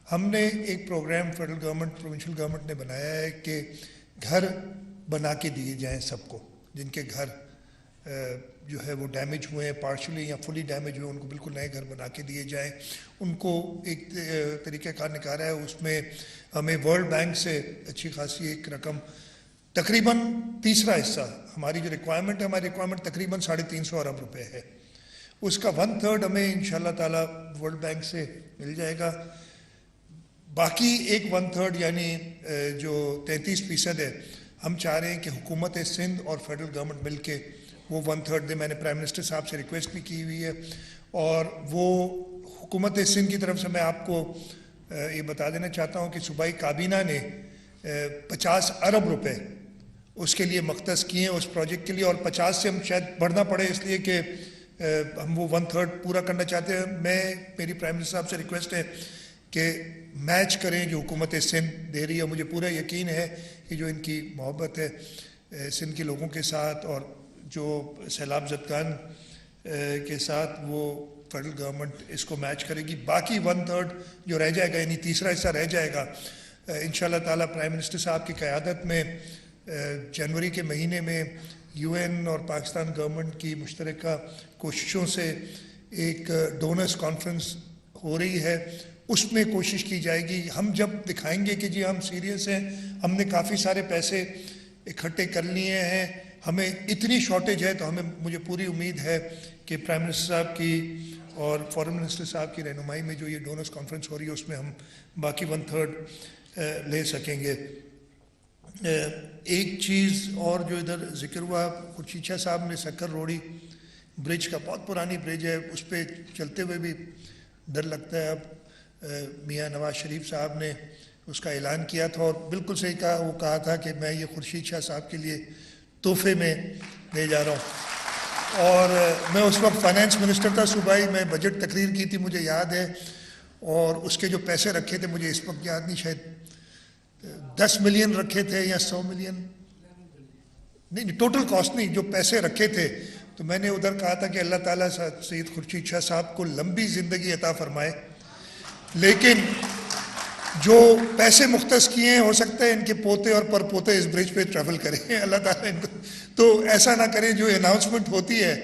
हमने एक program federal government, provincial government ने बनाया है कि घर बना के दिए जाएं सबको, जिनके घर जो है वो डैमेज हुए हैं, पार्शली या फुली डैमेज हुए, उनको बिल्कुल नए घर बना के दिए जाएं। उनको एक तरीक़ाकार निकाला है, उसमें हमें वर्ल्ड बैंक से अच्छी खासी एक रकम, तकरीबन तीसरा हिस्सा हमारी जो रिक्वायरमेंट है, हमारी रिक्वायरमेंट तकरीबन 350 अरब रुपए है, उसका 1/3 हमें इंशाल्लाह ताला वर्ल्ड बैंक से मिल जाएगा। बाकी एक 1/3 यानी जो 33% है, हम चाह रहे हैं कि हुकूमत सिंध और फेडरल गवर्नमेंट मिल के वो 1/3 दे। मैंने प्राइम मिनिस्टर साहब से रिक्वेस्ट भी की हुई है, और वो हुकूमत सिंध की तरफ से मैं आपको ये बता देना चाहता हूँ कि सूबाई काबीना ने 50 अरब रुपए उसके लिए मख्तस किए हैं, उस प्रोजेक्ट के लिए, और 50 से हम शायद बढ़ना पड़े इसलिए कि हम वो 1/3 पूरा करना चाहते हैं। मेरी प्राइम मिनिस्टर साहब से रिक्वेस्ट है कि मैच करें जो हुकूमत सिंध दे रही है। मुझे पूरा यकीन है कि जो इनकी मोहब्बत है सिंध के लोगों के साथ और जो सैलाब ज़दगान के साथ, वो फेडरल गवर्नमेंट इसको मैच करेगी। बाकी 1/3 जो रह जाएगा, यानी तीसरा हिस्सा रह जाएगा, इंशाल्लाह ताला प्राइम मिनिस्टर साहब की क़यादत में जनवरी के महीने में UN और पाकिस्तान गवर्नमेंट की मुश्तरका कोशिशों से एक डोनर्स कॉन्फ्रेंस हो रही है, उसमें कोशिश की जाएगी। हम जब दिखाएंगे कि जी हम सीरियस हैं, हमने काफ़ी सारे पैसे इकट्ठे कर लिए हैं, हमें इतनी शॉर्टेज है, तो मुझे पूरी उम्मीद है कि प्राइम मिनिस्टर साहब की اور فارن منسٹر صاحب کی رہنمائی میں جو یہ ڈونرز کانفرنس ہو رہی ہے اس میں ہم باقی 1/3 لے سکیں گے. ایک چیز اور جو ادھر ذکر ہوا، خورشید شاہ صاحب نے سکھر روڑی برج کا، بہت پرانی برج ہے، اس پہ چلتے ہوئے بھی ڈر لگتا ہے. اب میاں نواز شریف صاحب نے اس کا اعلان کیا تھا اور بالکل صحیح کہا، وہ کہا تھا کہ میں یہ خورشید شاہ صاحب کے لیے تحفے میں لے جا رہا ہوں. اور میں اس وقت فائنانس منسٹر تھا صوبائی، میں بجٹ تقریر کی تھی مجھے یاد ہے، اور اس کے جو پیسے رکھے تھے مجھے اس وقت یاد نہیں، شاید 10 ملین رکھے تھے یا 100 ملین، نہیں ٹوٹل کاسٹ نہیں، جو پیسے رکھے تھے. تو میں نے ادھر کہا تھا کہ اللہ تعالیٰ سید خورشید شاہ صاحب کو لمبی زندگی عطا فرمائے، لیکن جو پیسے مختص کیے ہیں ہو سکتا ہے ان کے پوتے اور پر پوتے اس برج پہ ٹریول کریں. اللہ تعالیٰ ان کو تو ایسا نہ کریں، جو اناؤنسمنٹ ہوتی ہے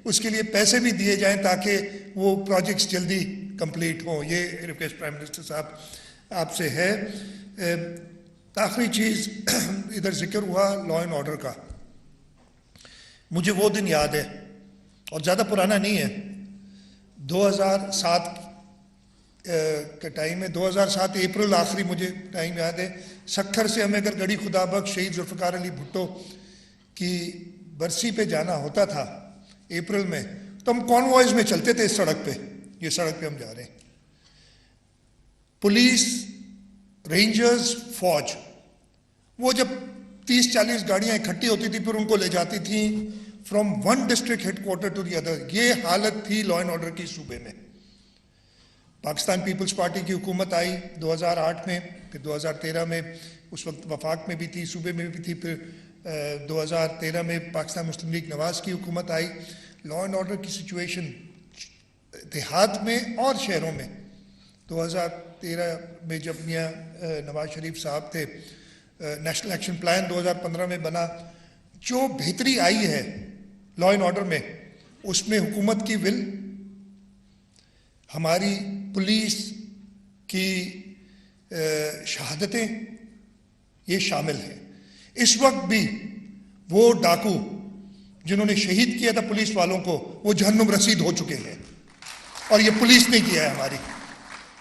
اس کے لیے پیسے بھی دیے جائیں تاکہ وہ پروجیکٹس جلدی کمپلیٹ ہوں. یہ ریکویسٹ پرائم منسٹر صاحب آپ سے ہے. آخری چیز ادھر ذکر ہوا لا اینڈ آرڈر کا. مجھے وہ دن یاد ہے اور زیادہ پرانا نہیں ہے، 2007 کا ٹائم ہے، 2007 اپریل آخری مجھے ٹائم یاد ہے. سکھر سے ہمیں اگر گڑھی خدا بخش شہید ذوالفقار علی بھٹو کی برسی پہ جانا ہوتا تھا اپریل میں، تو ہم کانوائز میں چلتے تھے اس سڑک پہ، یہ سڑک پہ ہم جا رہے ہیں. پولیس، رینجرز، فوج، وہ جب 30-40 گاڑیاں اکٹھی ہوتی تھی پھر ان کو لے جاتی تھیں from one district headquarter to the other. یہ حالت تھی لا اینڈ آرڈر کی صوبے میں. پاکستان پیپلز پارٹی کی حکومت آئی 2008 میں، پھر 2013 میں، اس وقت وفاق میں بھی تھی، صوبے میں بھی تھی، پھر 2013 میں پاکستان مسلم لیگ نواز کی حکومت آئی. لا اینڈ آرڈر کی سچویشن دیہات میں اور شہروں میں 2013 میں جب میاں نواز شریف صاحب تھے، نیشنل ایکشن پلان 2015 میں بنا، جو بہتری آئی ہے لا اینڈ آرڈر میں اس میں حکومت کی ول، ہماری پولیس کی شہادتیں یہ شامل ہیں. اس وقت بھی وہ ڈاکو جنہوں نے شہید کیا تھا پولیس والوں کو وہ جہنم رسید ہو چکے ہیں اور یہ پولیس نے کیا ہے ہماری.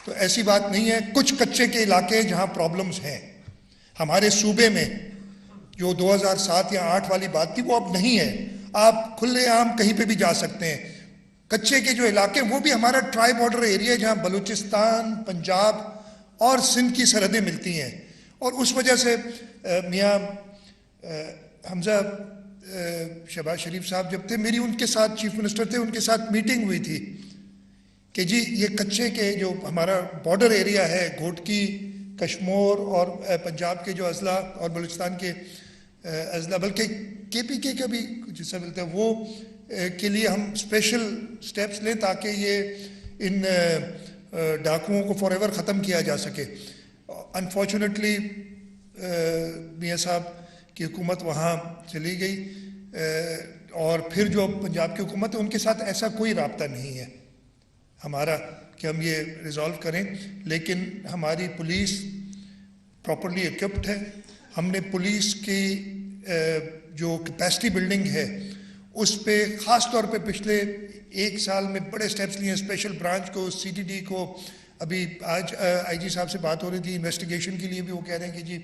تو ایسی بات نہیں ہے. کچھ کچے کے علاقے جہاں پرابلمز ہیں ہمارے صوبے میں، جو 2007 یا 2008 والی بات تھی وہ اب نہیں ہے. آپ کھلے عام کہیں پہ بھی جا سکتے ہیں. کچے کے جو علاقے وہ بھی ہمارا ٹرائی بارڈر ایریا جہاں بلوچستان، پنجاب اور سندھ کی سرحدیں ملتی ہیں. اور اس وجہ سے میاں حمزہ شہباز شریف صاحب جب تھے، میری ان کے ساتھ چیف منسٹر تھے، ان کے ساتھ میٹنگ ہوئی تھی کہ جی یہ کچے کے جو ہمارا بارڈر ایریا ہے، گھوٹکی، کشمور اور پنجاب کے جو اضلاع اور بلوچستان کے اضلاع، بلکہ کے پی کے کا بھی کچھ حصہ ملتا ہے، وہ کے لیے ہم اسپیشل سٹیپس لیں تاکہ یہ ان ڈاکوؤں کو فار ایور ختم کیا جا سکے. انفارچونیٹلی میاں صاحب کی حکومت وہاں چلی گئی اور پھر جو پنجاب کی حکومت ہے ان کے ساتھ ایسا کوئی رابطہ نہیں ہے ہمارا کہ ہم یہ ریزالو کریں. لیکن ہماری پولیس پراپرلی ایکوپڈ ہے. ہم نے پولیس کی جو کیپیسٹی بلڈنگ ہے اس پہ خاص طور پہ پچھلے 1 سال میں بڑے سٹیپس لیے ہیں. اسپیشل برانچ کو، سی ٹی ڈی کو، ابھی آج آئی جی صاحب سے بات ہو رہی تھی انویسٹیگیشن کے لیے بھی، وہ کہہ رہے ہیں کہ جی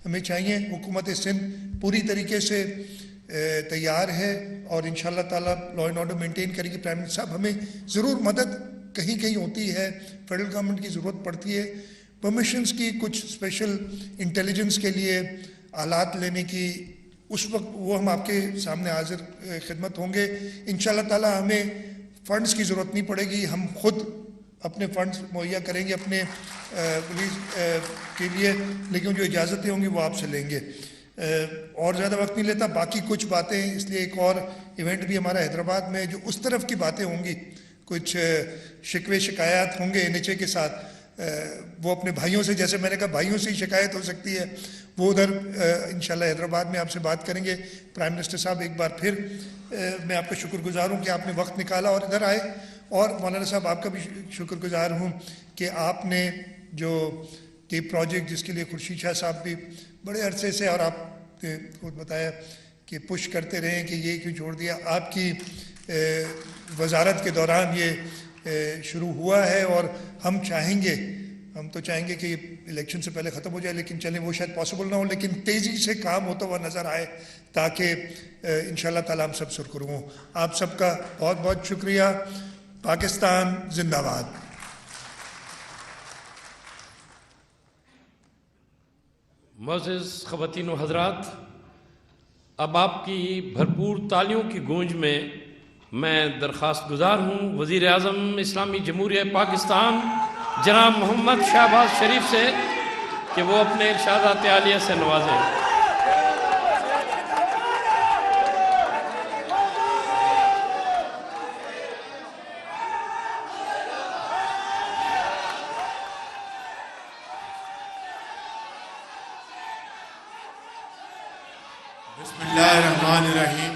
ہمیں چاہیے. حکومت سندھ پوری طریقے سے تیار ہے اور انشاءاللہ تعالیٰ لا اینڈ آرڈر مینٹین کرے گی. پرائم منسٹر صاحب ہمیں ضرور مدد کہیں کہیں ہوتی ہے، فیڈرل گورنمنٹ کی ضرورت پڑتی ہے پرمیشنز کی، کچھ اسپیشل انٹیلیجنس کے لیے آلات لینے کی، اس وقت وہ ہم آپ کے سامنے حاضر خدمت ہوں گے. انشاءاللہ تعالیٰ ہمیں فنڈز کی ضرورت نہیں پڑے گی، ہم خود اپنے فنڈز مہیا کریں گے اپنے پولیس کے لیے، لیکن جو اجازتیں ہوں گی وہ آپ سے لیں گے. اور زیادہ وقت نہیں لیتا، باقی کچھ باتیں، اس لیے ایک اور ایونٹ بھی ہمارا حیدرآباد میں جو اس طرف کی باتیں ہوں گی، کچھ شکوے شکایات ہوں گے NHA کے ساتھ، وہ اپنے بھائیوں سے، جیسے میں نے کہا بھائیوں سے ہی شکایت ہو سکتی ہے، وہ ادھر انشاءاللہ حیدرآباد میں آپ سے بات کریں گے. پرائم منسٹر صاحب ایک بار پھر میں آپ کا شکر گزار ہوں کہ آپ نے وقت نکالا اور ادھر آئے، اور مولانا صاحب آپ کا بھی شکر گزار ہوں کہ آپ نے جو یہ پروجیکٹ جس کے لیے خورشید شاہ صاحب بھی بڑے عرصے سے، اور آپ نے خود بتایا کہ پش کرتے رہے کہ یہ کیوں چھوڑ دیا، آپ کی وزارت کے دوران یہ शुरू हुआ है और हम तो चाहेंगे कि इलेक्शन से पहले ख़त्म हो जाए, लेकिन चलें वो शायद पॉसिबल ना हो, लेकिन तेज़ी से काम होता हुआ नज़र आए ताकि इंशाल्लाह ताला हम सब सुरखरू हों। आप सबका बहुत बहुत शुक्रिया। पाकिस्तान जिंदाबाद। मोअज़्ज़िज़ ख़वातीन व हज़रात, अब आपकी भरपूर तालियों की गूंज में मैं दरख्वास्त गुजार हूँ वज़ीर आज़म इस्लामी जमहूरिया पाकिस्तान जनाब मोहम्मद शहबाज शरीफ से कि वो अपने इरशादात आलिया से नवाजें। बिस्मिल्लाहिर्रहमानिर्रहीम।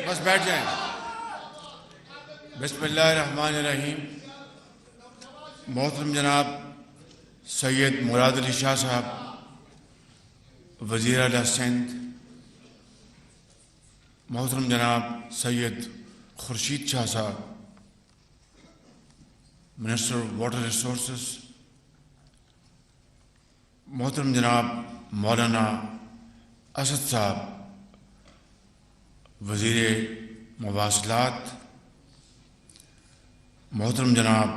बस बैठ जाएं। बिस्मिल्लाहिर्रहमानिर्रहीम। मोहतरम जनाब सैयद मुराद अली शाह साहब, वज़ीर आला सिंध, मोहतरम जनाब सैयद खुर्शीद शाह साहब, मिनिस्टर ऑफ वाटर रिसोर्सेस, मोहतरम जनाब मौलाना असद साहब, वज़ीर मवासलात, मोहतरम जनाब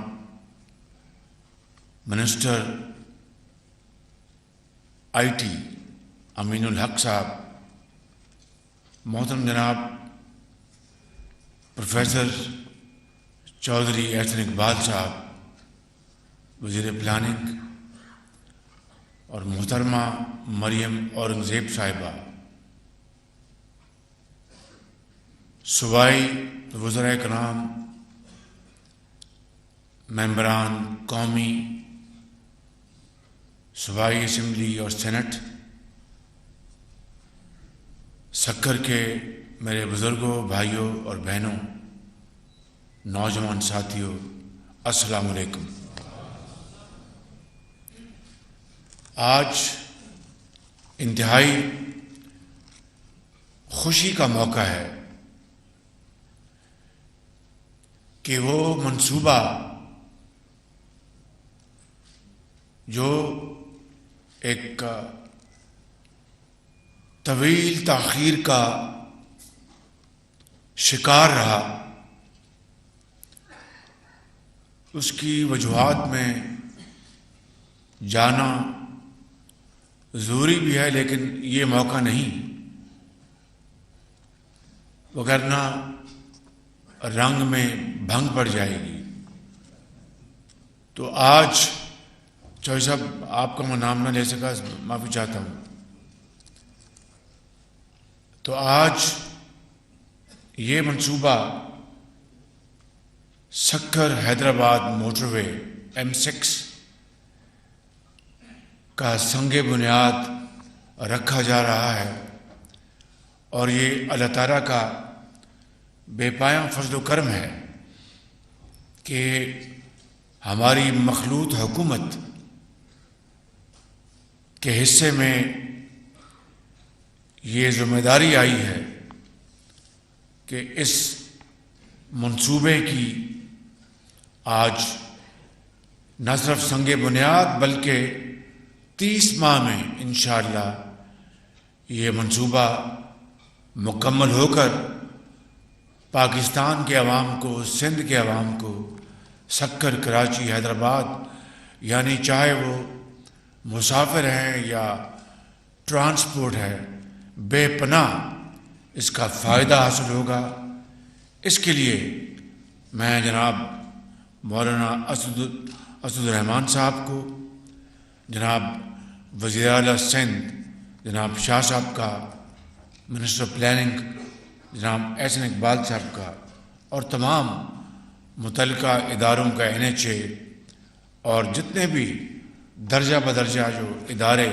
मिनिस्टर IT अमीनुल हक साहब, मोहतरम जनाब प्रोफेसर चौधरी एहसन इकबाल साहब, वज़ीर प्लानिंग, और मोहतरमा मरियम औरंगज़ेब साहिबा, सूबाई वज़राए कराम, मेंबरान कौमी, सूबाई असम्बली और सेनेट, सक्कर के मेरे बुज़ुर्गों, भाइयों और बहनों, नौजवान साथियों, अस्सलाम वालेकुम। आज इंतहाई खुशी का मौका है कि वो मंसूबा जो एक तवील ताख़ीर का शिकार रहा, उसकी वजूहात में जाना ज़रूरी भी है, लेकिन ये मौका नहीं, वगरना रंग में भंग पड़ जाएगी। तो आज चौधरी साहब आपका मैं नाम ना ले सका, माफ़ी चाहता हूँ। तो आज ये मंसूबा सक्कर हैदराबाद मोटरवे M6 का संगे बुनियाद रखा जा रहा है, और ये अल्लाह ताला का बेपाया फजल करम है कि हमारी मखलूत हुकूमत के हिस्से में ये जिम्मेदारी आई है कि इस मंसूबे की आज न सिर्फ संगे बुनियाद बल्कि 30 माह में इंशाअल्लाह ये मंसूबा मुकम्मल होकर पाकिस्तान के अवाम को, सिंध के अवाम को, सक्कर, कराची, हैदराबाद, यानी चाहे वो मुसाफिर हैं या ट्रांसपोर्ट है, बेपनाह इसका फ़ायदा हासिल होगा। इसके लिए मैं जनाब मौलाना असदुर्रहमान साहब को, जनाब वज़ीर आला सिंध जनाब शाह साहब का, मिनिस्टर ऑफ प्लानिंग जनाब एहसन इकबाल साहब का, और तमाम मुतल्लिका इदारों का NHA और जितने भी दर्जा बदर्जा जो इदारे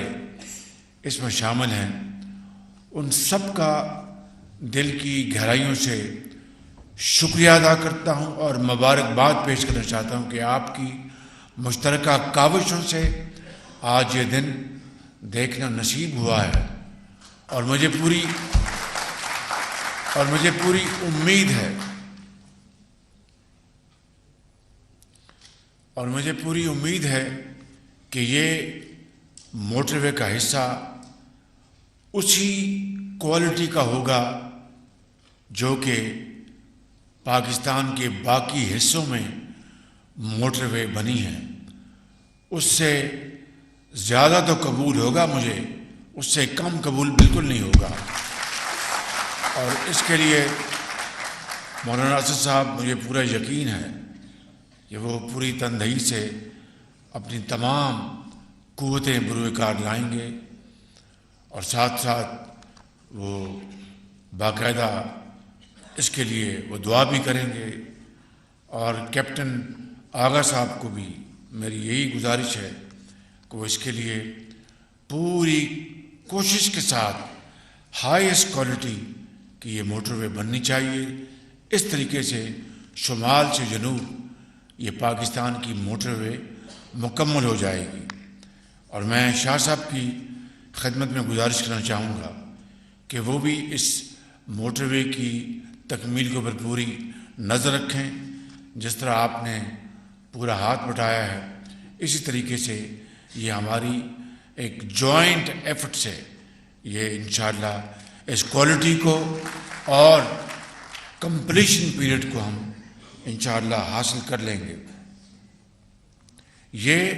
इसमें शामिल हैं, उन सब का दिल की गहराइयों से शुक्रिया अदा करता हूँ और मुबारकबाद पेश करना चाहता हूँ कि आपकी मुश्तरका काविशों से आज ये दिन देखना नसीब हुआ है। اور مجھے پوری امید ہے کہ یہ موٹر وے کا حصہ اسی کوالٹی کا ہوگا جو کہ پاکستان کے باقی حصوں میں موٹر وے بنی ہے. اس سے زیادہ تو قبول ہوگا مجھے، اس سے کم قبول بالکل نہیں ہوگا. اور اس کے لیے مولانا اسد صاحب مجھے پورا یقین ہے کہ وہ پوری تندہی سے اپنی تمام قوتیں بروئے کار لائیں گے، اور ساتھ ساتھ وہ باقاعدہ اس کے لیے وہ دعا بھی کریں گے. اور کیپٹن آغا صاحب کو بھی میری یہی گزارش ہے کہ وہ اس کے لیے پوری کوشش کے ساتھ ہائیسٹ کوالٹی کی یہ موٹر وے بننی چاہیے. اس طریقے سے شمال سے جنوب یہ پاکستان کی موٹر وے مکمل ہو جائے گی. اور میں شاہ صاحب کی خدمت میں گزارش کرنا چاہوں گا کہ وہ بھی اس موٹر وے کی تکمیل کے اوپر پوری نظر رکھیں. جس طرح آپ نے پورا ہاتھ بٹایا ہے، اسی طریقے سے یہ ہماری ایک جوائنٹ ایفرٹ سے یہ انشاءاللہ اس کوالٹی کو اور کمپلیشن پیریڈ کو ہم انشاءاللہ حاصل کر لیں گے. یہ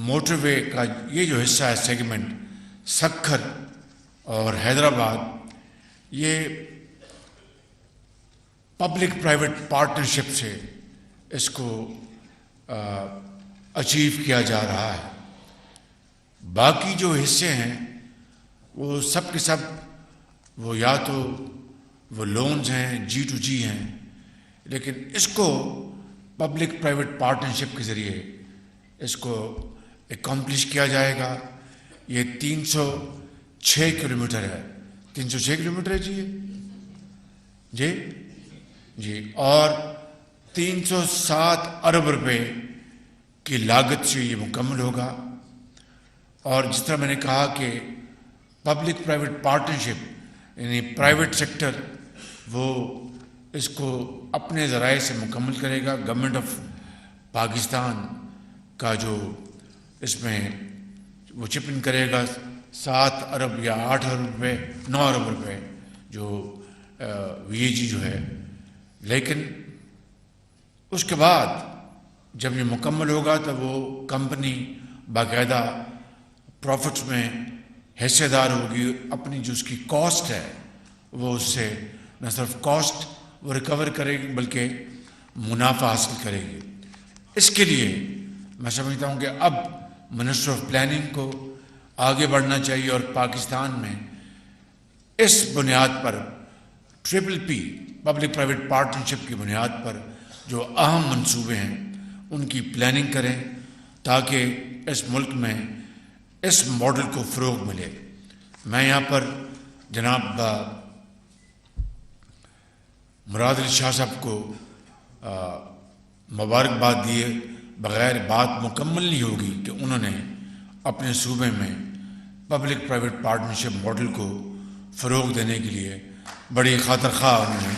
موٹر وے کا یہ جو حصہ ہے سیگمنٹ سکھر اور حیدرآباد، یہ پبلک پرائیویٹ پارٹنرشپ سے اس کو اچیو کیا جا رہا ہے. باقی جو حصے ہیں وہ سب کے سب وہ یا تو وہ لونز ہیں، G2G ہیں، لیکن اس کو پبلک پرائیویٹ پارٹنرشپ کے ذریعے اس کو اکمپلش کیا جائے گا. یہ 306 کلومیٹر ہے. 306 کلومیٹر ہے جی اور 307 ارب روپے کی لاگت سے یہ مکمل ہوگا. اور جس طرح میں نے کہا کہ پبلک پرائیویٹ پارٹنرشپ یعنی پرائیویٹ سیکٹر وہ اس کو اپنے ذرائع سے مکمل کرے گا. گورنمنٹ آف پاکستان کا جو اس میں وہ چپ ان کرے گا 7 ارب یا 8 ارب روپے 9 ارب روپے جو VAG جو ہے. لیکن اس کے بعد جب یہ مکمل ہوگا تو وہ کمپنی باقاعدہ پروفٹس میں حصے دار ہوگی. اپنی جو اس کی کاسٹ ہے وہ اس سے نہ صرف کاسٹ وہ ریکور کرے گی بلکہ منافع حاصل کرے گی. اس کے لیے میں سمجھتا ہوں کہ اب منسٹر آف پلاننگ کو آگے بڑھنا چاہیے اور پاکستان میں اس بنیاد پر PPP پبلک پرائیویٹ پارٹنرشپ کی بنیاد پر جو اہم منصوبے ہیں ان کی پلاننگ کریں تاکہ اس ملک میں اس ماڈل کو فروغ ملے. میں یہاں پر جناب مراد علی شاہ صاحب کو مبارکباد دیے بغیر بات مکمل نہیں ہوگی کہ انہوں نے اپنے صوبے میں پبلک پرائیویٹ پارٹنرشپ ماڈل کو فروغ دینے کے لیے بڑی خاطر خواہ انہوں نے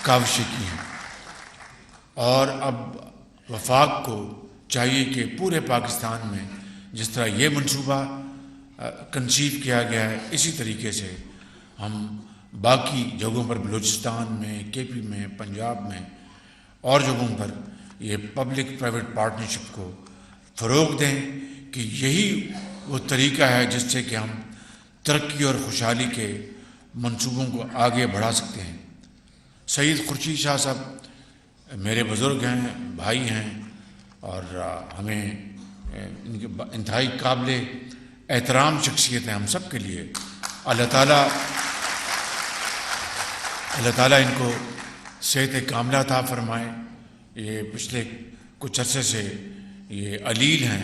کاوشیں کی ہیں. اور اب وفاق کو چاہیے کہ پورے پاکستان میں جس طرح یہ منصوبہ کنسیو کیا گیا ہے اسی طریقے سے ہم باقی جگہوں پر بلوچستان میں KP میں پنجاب میں اور جگہوں پر یہ پبلک پرائیویٹ پارٹنرشپ کو فروغ دیں کہ یہی وہ طریقہ ہے جس سے کہ ہم ترقی اور خوشحالی کے منصوبوں کو آگے بڑھا سکتے ہیں. سید خورشید شاہ صاحب میرے بزرگ ہیں، بھائی ہیں اور ہمیں ان کے انتہائی قابل احترام شخصیت ہیں ہم سب کے لیے. اللہ تعالیٰ ان کو صحت کاملہ عطا فرمائے. یہ پچھلے کچھ عرصے سے یہ علیل ہیں.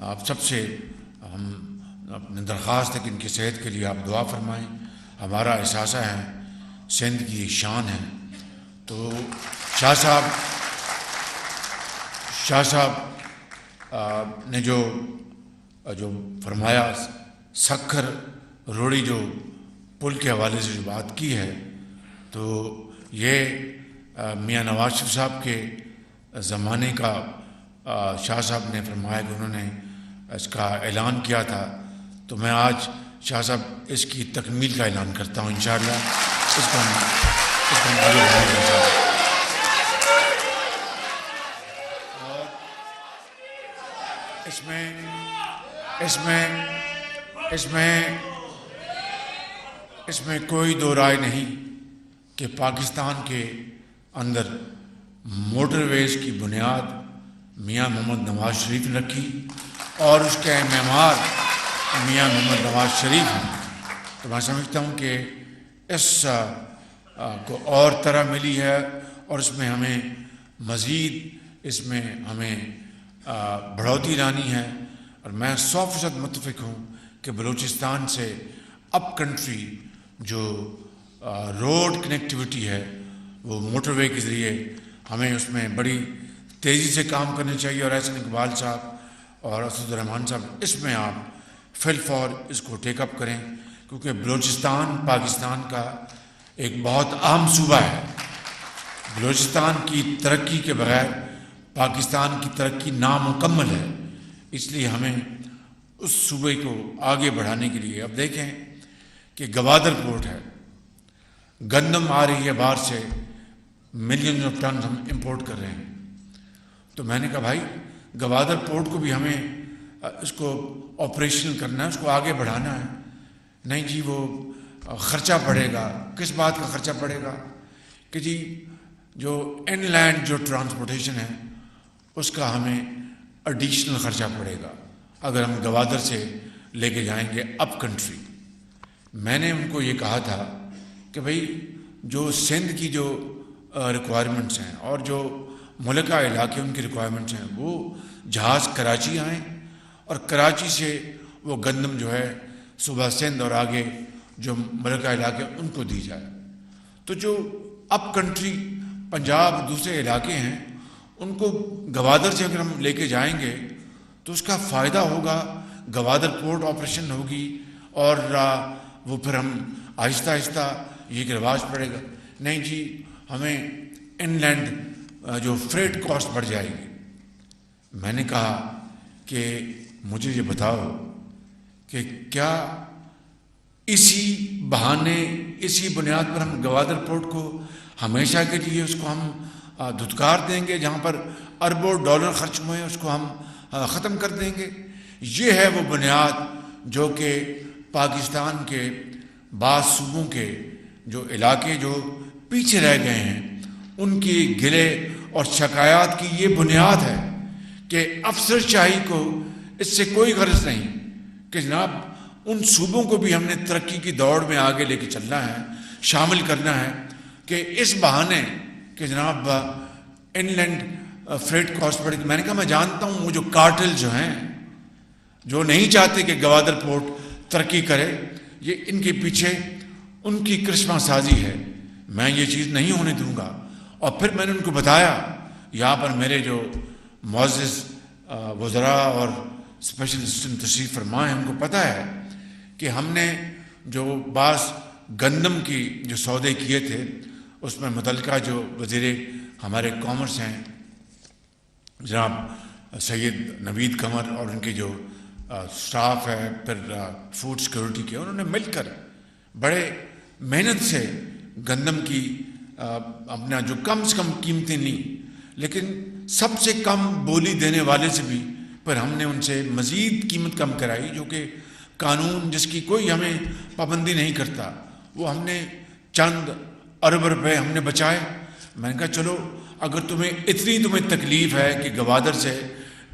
آپ سب سے ہم اپنی درخواست ہے کہ ان کی صحت کے لیے آپ دعا فرمائیں. ہمارا احساسہ ہے، سندھ کی شان ہے. تو شاہ صاحب نے جو فرمایا سکھر روڑی جو پل کے حوالے سے جو بات کی ہے تو یہ میاں نواز شریف صاحب کے زمانے کا شاہ صاحب نے فرمایا کہ انہوں نے اس کا اعلان کیا تھا، تو میں آج شاہ صاحب اس کی تکمیل کا اعلان کرتا ہوں انشاءاللہ۔ اس کو ہم آگے بڑھائیں گے انشاءاللہ۔ اور اس میں کوئی دو رائے نہیں کہ پاکستان کے اندر موٹر ویز کی بنیاد میاں محمد نواز شریف نے رکھی اور اس کے معمار میاں محمد نواز شریف ہیں۔ تو میں سمجھتا ہوں کہ اس کو اور طرح ملی ہے اور اس میں ہمیں مزید بڑھوتری لانی ہے، اور میں 100% متفق ہوں کہ بلوچستان سے اپ کنٹری جو روڈ کنیکٹیوٹی ہے وہ موٹر وے کے ذریعے ہمیں اس میں بڑی تیزی سے کام کرنے چاہیے، اور احسن اقبال صاحب اور اسد الرحمان صاحب اس میں آپ فی الفور اس کو ٹیک اپ کریں، کیونکہ بلوچستان پاکستان کا ایک بہت اہم صوبہ ہے۔ بلوچستان کی ترقی کے بغیر پاکستان کی ترقی نامکمل ہے، اس لیے ہمیں اس صوبے کو آگے بڑھانے کے لیے اب دیکھیں کہ گوادر پورٹ ہے، گندم آ رہی ہے باہر سے، ملین آف ٹن ہم امپورٹ کر رہے ہیں۔ تو میں نے کہا بھائی گوادر پورٹ کو بھی ہمیں اس کو آپریشنل کرنا ہے، اس کو آگے بڑھانا ہے۔ نہیں جی وہ خرچہ پڑے گا، کس بات کا خرچہ پڑے گا کہ جی جو ان لینڈ جو ٹرانسپورٹیشن ہے اس کا ہمیں ایڈیشنل خرچہ پڑے گا اگر ہم گوادر سے لے کے جائیں گے اپ کنٹری۔ میں نے ان کو یہ کہا تھا کہ بھئی جو سندھ کی جو ریکوائرمنٹس ہیں اور جو ملکہ علاقے ان کی ریکوائرمنٹس ہیں وہ جہاز کراچی آئیں اور کراچی سے وہ گندم جو ہے صوبہ سندھ اور آگے جو ملکہ علاقے ان کو دی جائے۔ تو جو اپ کنٹری پنجاب دوسرے علاقے ہیں ان کو گوادر سے اگر ہم لے کے جائیں گے تو اس کا فائدہ ہوگا، گوادر پورٹ آپریشن ہوگی اور وہ پھر ہم آہستہ آہستہ یہ رواج پڑے گا۔ نہیں جی ہمیں ان لینڈ جو فریٹ کاسٹ بڑھ جائے گی۔ میں نے کہا کہ مجھے یہ بتاؤ کہ کیا اسی بہانے اسی بنیاد پر ہم گوادر پورٹ کو ہمیشہ کے لیے اس کو ہم دھتکار دیں گے، جہاں پر اربوں ڈالر خرچ ہوئے ہیں اس کو ہم ختم کر دیں گے؟ یہ ہے وہ بنیاد جو کہ پاکستان کے بعض صوبوں کے جو علاقے جو پیچھے رہ گئے ہیں ان کی گلے اور شکایات کی یہ بنیاد ہے کہ افسر شاہی کو اس سے کوئی غرض نہیں کہ جناب ان صوبوں کو بھی ہم نے ترقی کی دوڑ میں آگے لے کے چلنا ہے، شامل کرنا ہے، کہ اس بہانے کہ جناب ان لینڈ فریٹ کاسٹ بڑھے گی۔ میں نے کہا میں جانتا ہوں وہ جو کارٹل جو ہیں جو نہیں چاہتے کہ گوادر پورٹ ترقی کرے، یہ ان کے پیچھے ان کی کرشمہ سازی ہے، میں یہ چیز نہیں ہونے دوں گا۔ اور پھر میں نے ان کو بتایا، یہاں پر میرے جو معزز وزراء اور اسپیشل اسسٹنٹ تشریف فرمائے، ہم کو پتہ ہے کہ ہم نے جو بعض گندم کی جو سودے کیے تھے اس میں متعلقہ جو وزیر ہمارے کامرس ہیں جناب سید نوید قمر اور ان کے جو سٹاف ہے پھر فوڈ سیکورٹی کے، انہوں نے مل کر بڑے محنت سے گندم کی اپنا جو کم سے کم قیمتیں لیں، لیکن سب سے کم بولی دینے والے سے بھی پھر ہم نے ان سے مزید قیمت کم کرائی، جو کہ قانون جس کی کوئی ہمیں پابندی نہیں کرتا، وہ ہم نے چند ارب روپے ہم نے بچائے۔ میں نے کہا چلو اگر تمہیں تکلیف ہے کہ گوادر سے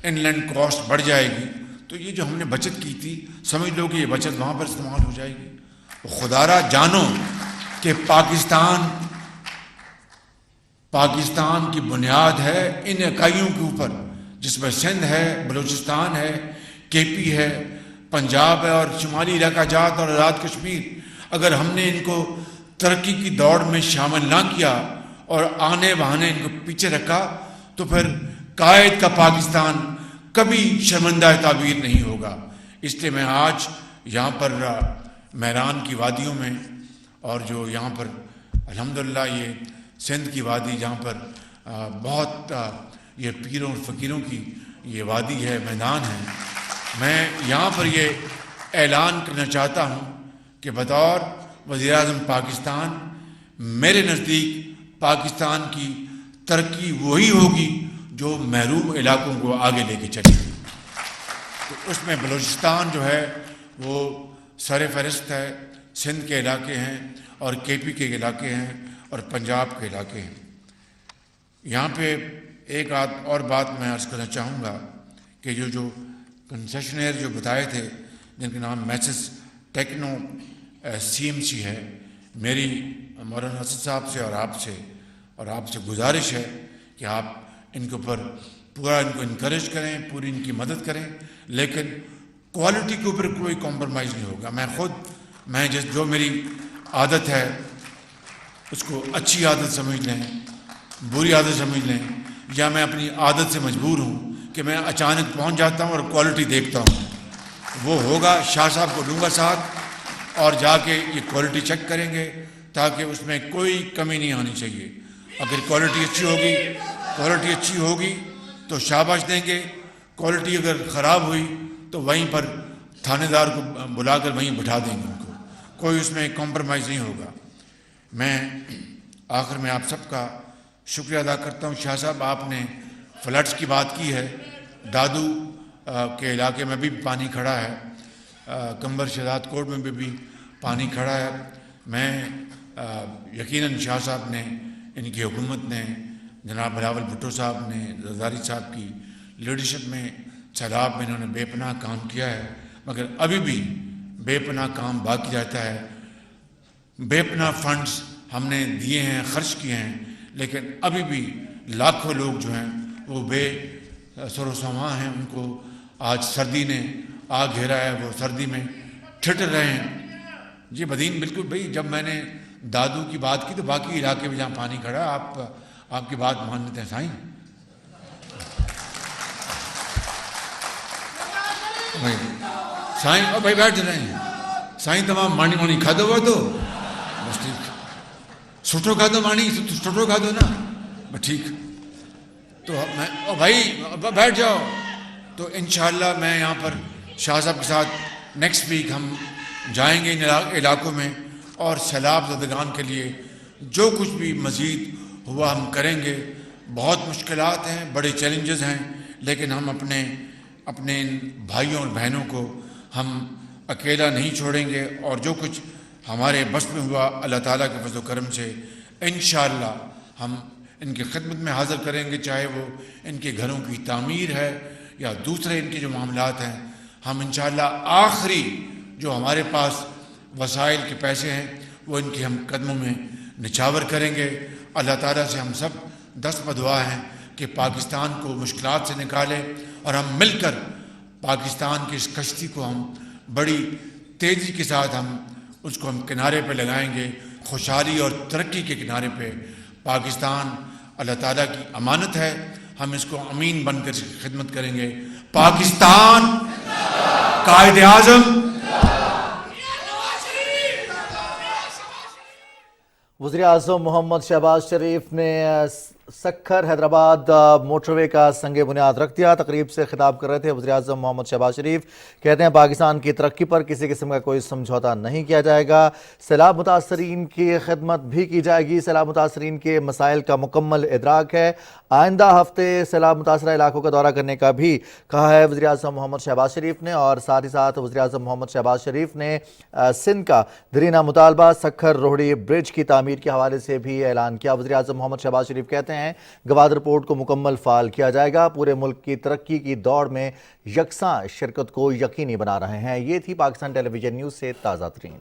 ان لینڈ کاسٹ بڑھ جائے گی تو یہ جو ہم نے بچت کی تھی سمجھ لو کہ یہ بچت وہاں پر استعمال ہو جائے گی۔ خدارا جانو کہ پاکستان کی بنیاد ہے ان اکائیوں کے اوپر، جس میں سندھ ہے، بلوچستان ہے، کے پی ہے، پنجاب ہے اور شمالی علاقہ جات اور آزاد کشمیر۔ اگر ہم نے ان کو ترقی کی دوڑ میں شامل نہ کیا اور آنے بہانے ان کو پیچھے رکھا تو پھر قائد کا پاکستان کبھی شرمندہ تعبیر نہیں ہوگا۔ اس لیے میں آج یہاں پر میران کی وادیوں میں اور جو یہاں پر الحمدللہ یہ سندھ کی وادی جہاں پر بہت یہ پیروں اور فقیروں کی یہ وادی ہے، میدان ہے، میں یہاں پر یہ اعلان کرنا چاہتا ہوں کہ بطور وزیر اعظم پاکستان میرے نزدیک پاکستان کی ترقی وہی ہوگی جو محروم علاقوں کو آگے لے کے چلے گی۔ تو اس میں بلوچستان جو ہے وہ سر فہرست ہے، سندھ کے علاقے ہیں اور کے پی کے علاقے ہیں اور پنجاب کے علاقے ہیں۔ یہاں پہ ایک اور بات میں عرض کرنا چاہوں گا کہ جو کنسیشنر جو بتائے تھے جن کا نام Messrs Techno C M C ہے، میری مولانا اسد صاحب سے اور آپ سے گزارش ہے کہ آپ ان کے اوپر پورا ان کو انکریج کریں، پوری ان کی مدد کریں، لیکن کوالٹی کے اوپر کوئی کمپرومائز نہیں ہوگا۔ میں جو میری عادت ہے اس کو اچھی عادت سمجھ لیں، بری عادت سمجھ لیں، یا میں اپنی عادت سے مجبور ہوں کہ میں اچانک پہنچ جاتا ہوں اور کوالٹی دیکھتا ہوں، وہ ہوگا شاہ صاحب کو لوں گا ساتھ اور جا کے یہ کوالٹی چیک کریں گے تاکہ اس میں کوئی کمی نہیں آنی چاہیے۔ اگر کوالٹی اچھی ہوگی تو شاباش دیں گے، کوالٹی اگر خراب ہوئی تو وہیں پر تھانے دار کو بلا کر وہیں بٹھا دیں گے، ان کو کوئی اس میں کمپرومائز نہیں ہوگا۔ میں آخر میں آپ سب کا شکریہ ادا کرتا ہوں۔ شاہ صاحب آپ نے فلڈز کی بات کی ہے، دادو کے علاقے میں بھی پانی کھڑا ہے، کمبر شہزاد کوٹ میں بھی پانی کھڑا ہے۔ میں یقیناً شاہ صاحب نے، ان کی حکومت نے، جناب بلاول بھٹو صاحب نے، زرداری صاحب کی لیڈرشپ میں سیلاب میں انہوں نے بے پناہ کام کیا ہے، مگر ابھی بھی بے پناہ کام باقی رہتا ہے۔ بے پناہ فنڈز ہم نے دیے ہیں، خرچ کیے ہیں، لیکن ابھی بھی لاکھوں لوگ جو ہیں وہ بے سر و سامان ہیں، ان کو آج سردی نے آ گھیرا ہے، وہ سردی میں ٹھٹر رہے ہیں۔ جی بدین بالکل بھائی، جب میں نے دادو کی بات کی تو باقی علاقے میں جہاں پانی کھڑا ہے آپ کی بات مان لیتے ہیں سائیں۔ سائیں اور بھائی بیٹھ رہے ہیں، سائیں تمام مانی کھا دو تو بس ٹھیک، سٹھو کھا دو مانی سٹھو کھا دو نا بس ٹھیک۔ تو میں بھائی بیٹھ جاؤ۔ تو انشاءاللہ میں یہاں پر شاہ صاحب کے ساتھ نیکسٹ ویک ہم جائیں گے ان علاقوں میں اور سیلاب زدگان کے لیے جو کچھ بھی مزید ہوا ہم کریں گے۔ بہت مشکلات ہیں، بڑے چیلنجز ہیں، لیکن ہم اپنے بھائیوں اور بہنوں کو ہم اکیلا نہیں چھوڑیں گے، اور جو کچھ ہمارے بس میں ہوا اللہ تعالیٰ کے فضل و کرم سے انشاءاللہ ہم ان کی خدمت میں حاضر کریں گے، چاہے وہ ان کے گھروں کی تعمیر ہے یا دوسرے ان کے جو معاملات ہیں۔ ہم انشاءاللہ آخری جو ہمارے پاس وسائل کے پیسے ہیں وہ ان کے ہم قدموں میں نچھاور کریں گے۔ اللہ تعالیٰ سے ہم سب دست بدعا ہیں کہ پاکستان کو مشکلات سے نکالے، اور ہم مل کر پاکستان کی اس کشتی کو ہم بڑی تیزی کے ساتھ اس کو ہم کنارے پہ لگائیں گے، خوشحالی اور ترقی کے کنارے پہ۔ پاکستان اللہ تعالیٰ کی امانت ہے، ہم اس کو امین بن کر خدمت کریں گے۔ پاکستان قائد اعظم۔ وزیر اعظم محمد شہباز شریف نے سکھر حیدرآباد موٹر وے کا سنگ بنیاد رکھ دیا۔ تقریب سے خطاب کر رہے تھے وزیر اعظم محمد شہباز شریف، کہتے ہیں پاکستان کی ترقی پر کسی قسم کا کوئی سمجھوتا نہیں کیا جائے گا، سیلاب متاثرین کی خدمت بھی کی جائے گی، سیلاب متاثرین کے مسائل کا مکمل ادراک ہے، آئندہ ہفتے سیلاب متاثرہ علاقوں کا دورہ کرنے کا بھی کہا ہے وزیر اعظم محمد شہباز شریف نے۔ اور ساتھ ہی ساتھ وزیر اعظم محمد شہباز شریف نے سندھ کا دیرینہ مطالبہ سکھر روہڑی برج کی تعمیر کے حوالے سے بھی اعلان کیا۔ وزیر اعظم محمد شہباز شریف کہتے ہیں گوادر پورٹ کو مکمل فعال کیا جائے گا، پورے ملک کی ترقی کی دوڑ میں یکساں شرکت کو یقینی بنا رہے ہیں۔ یہ تھی پاکستان ٹیلی ویژن نیوز سے تازہ ترین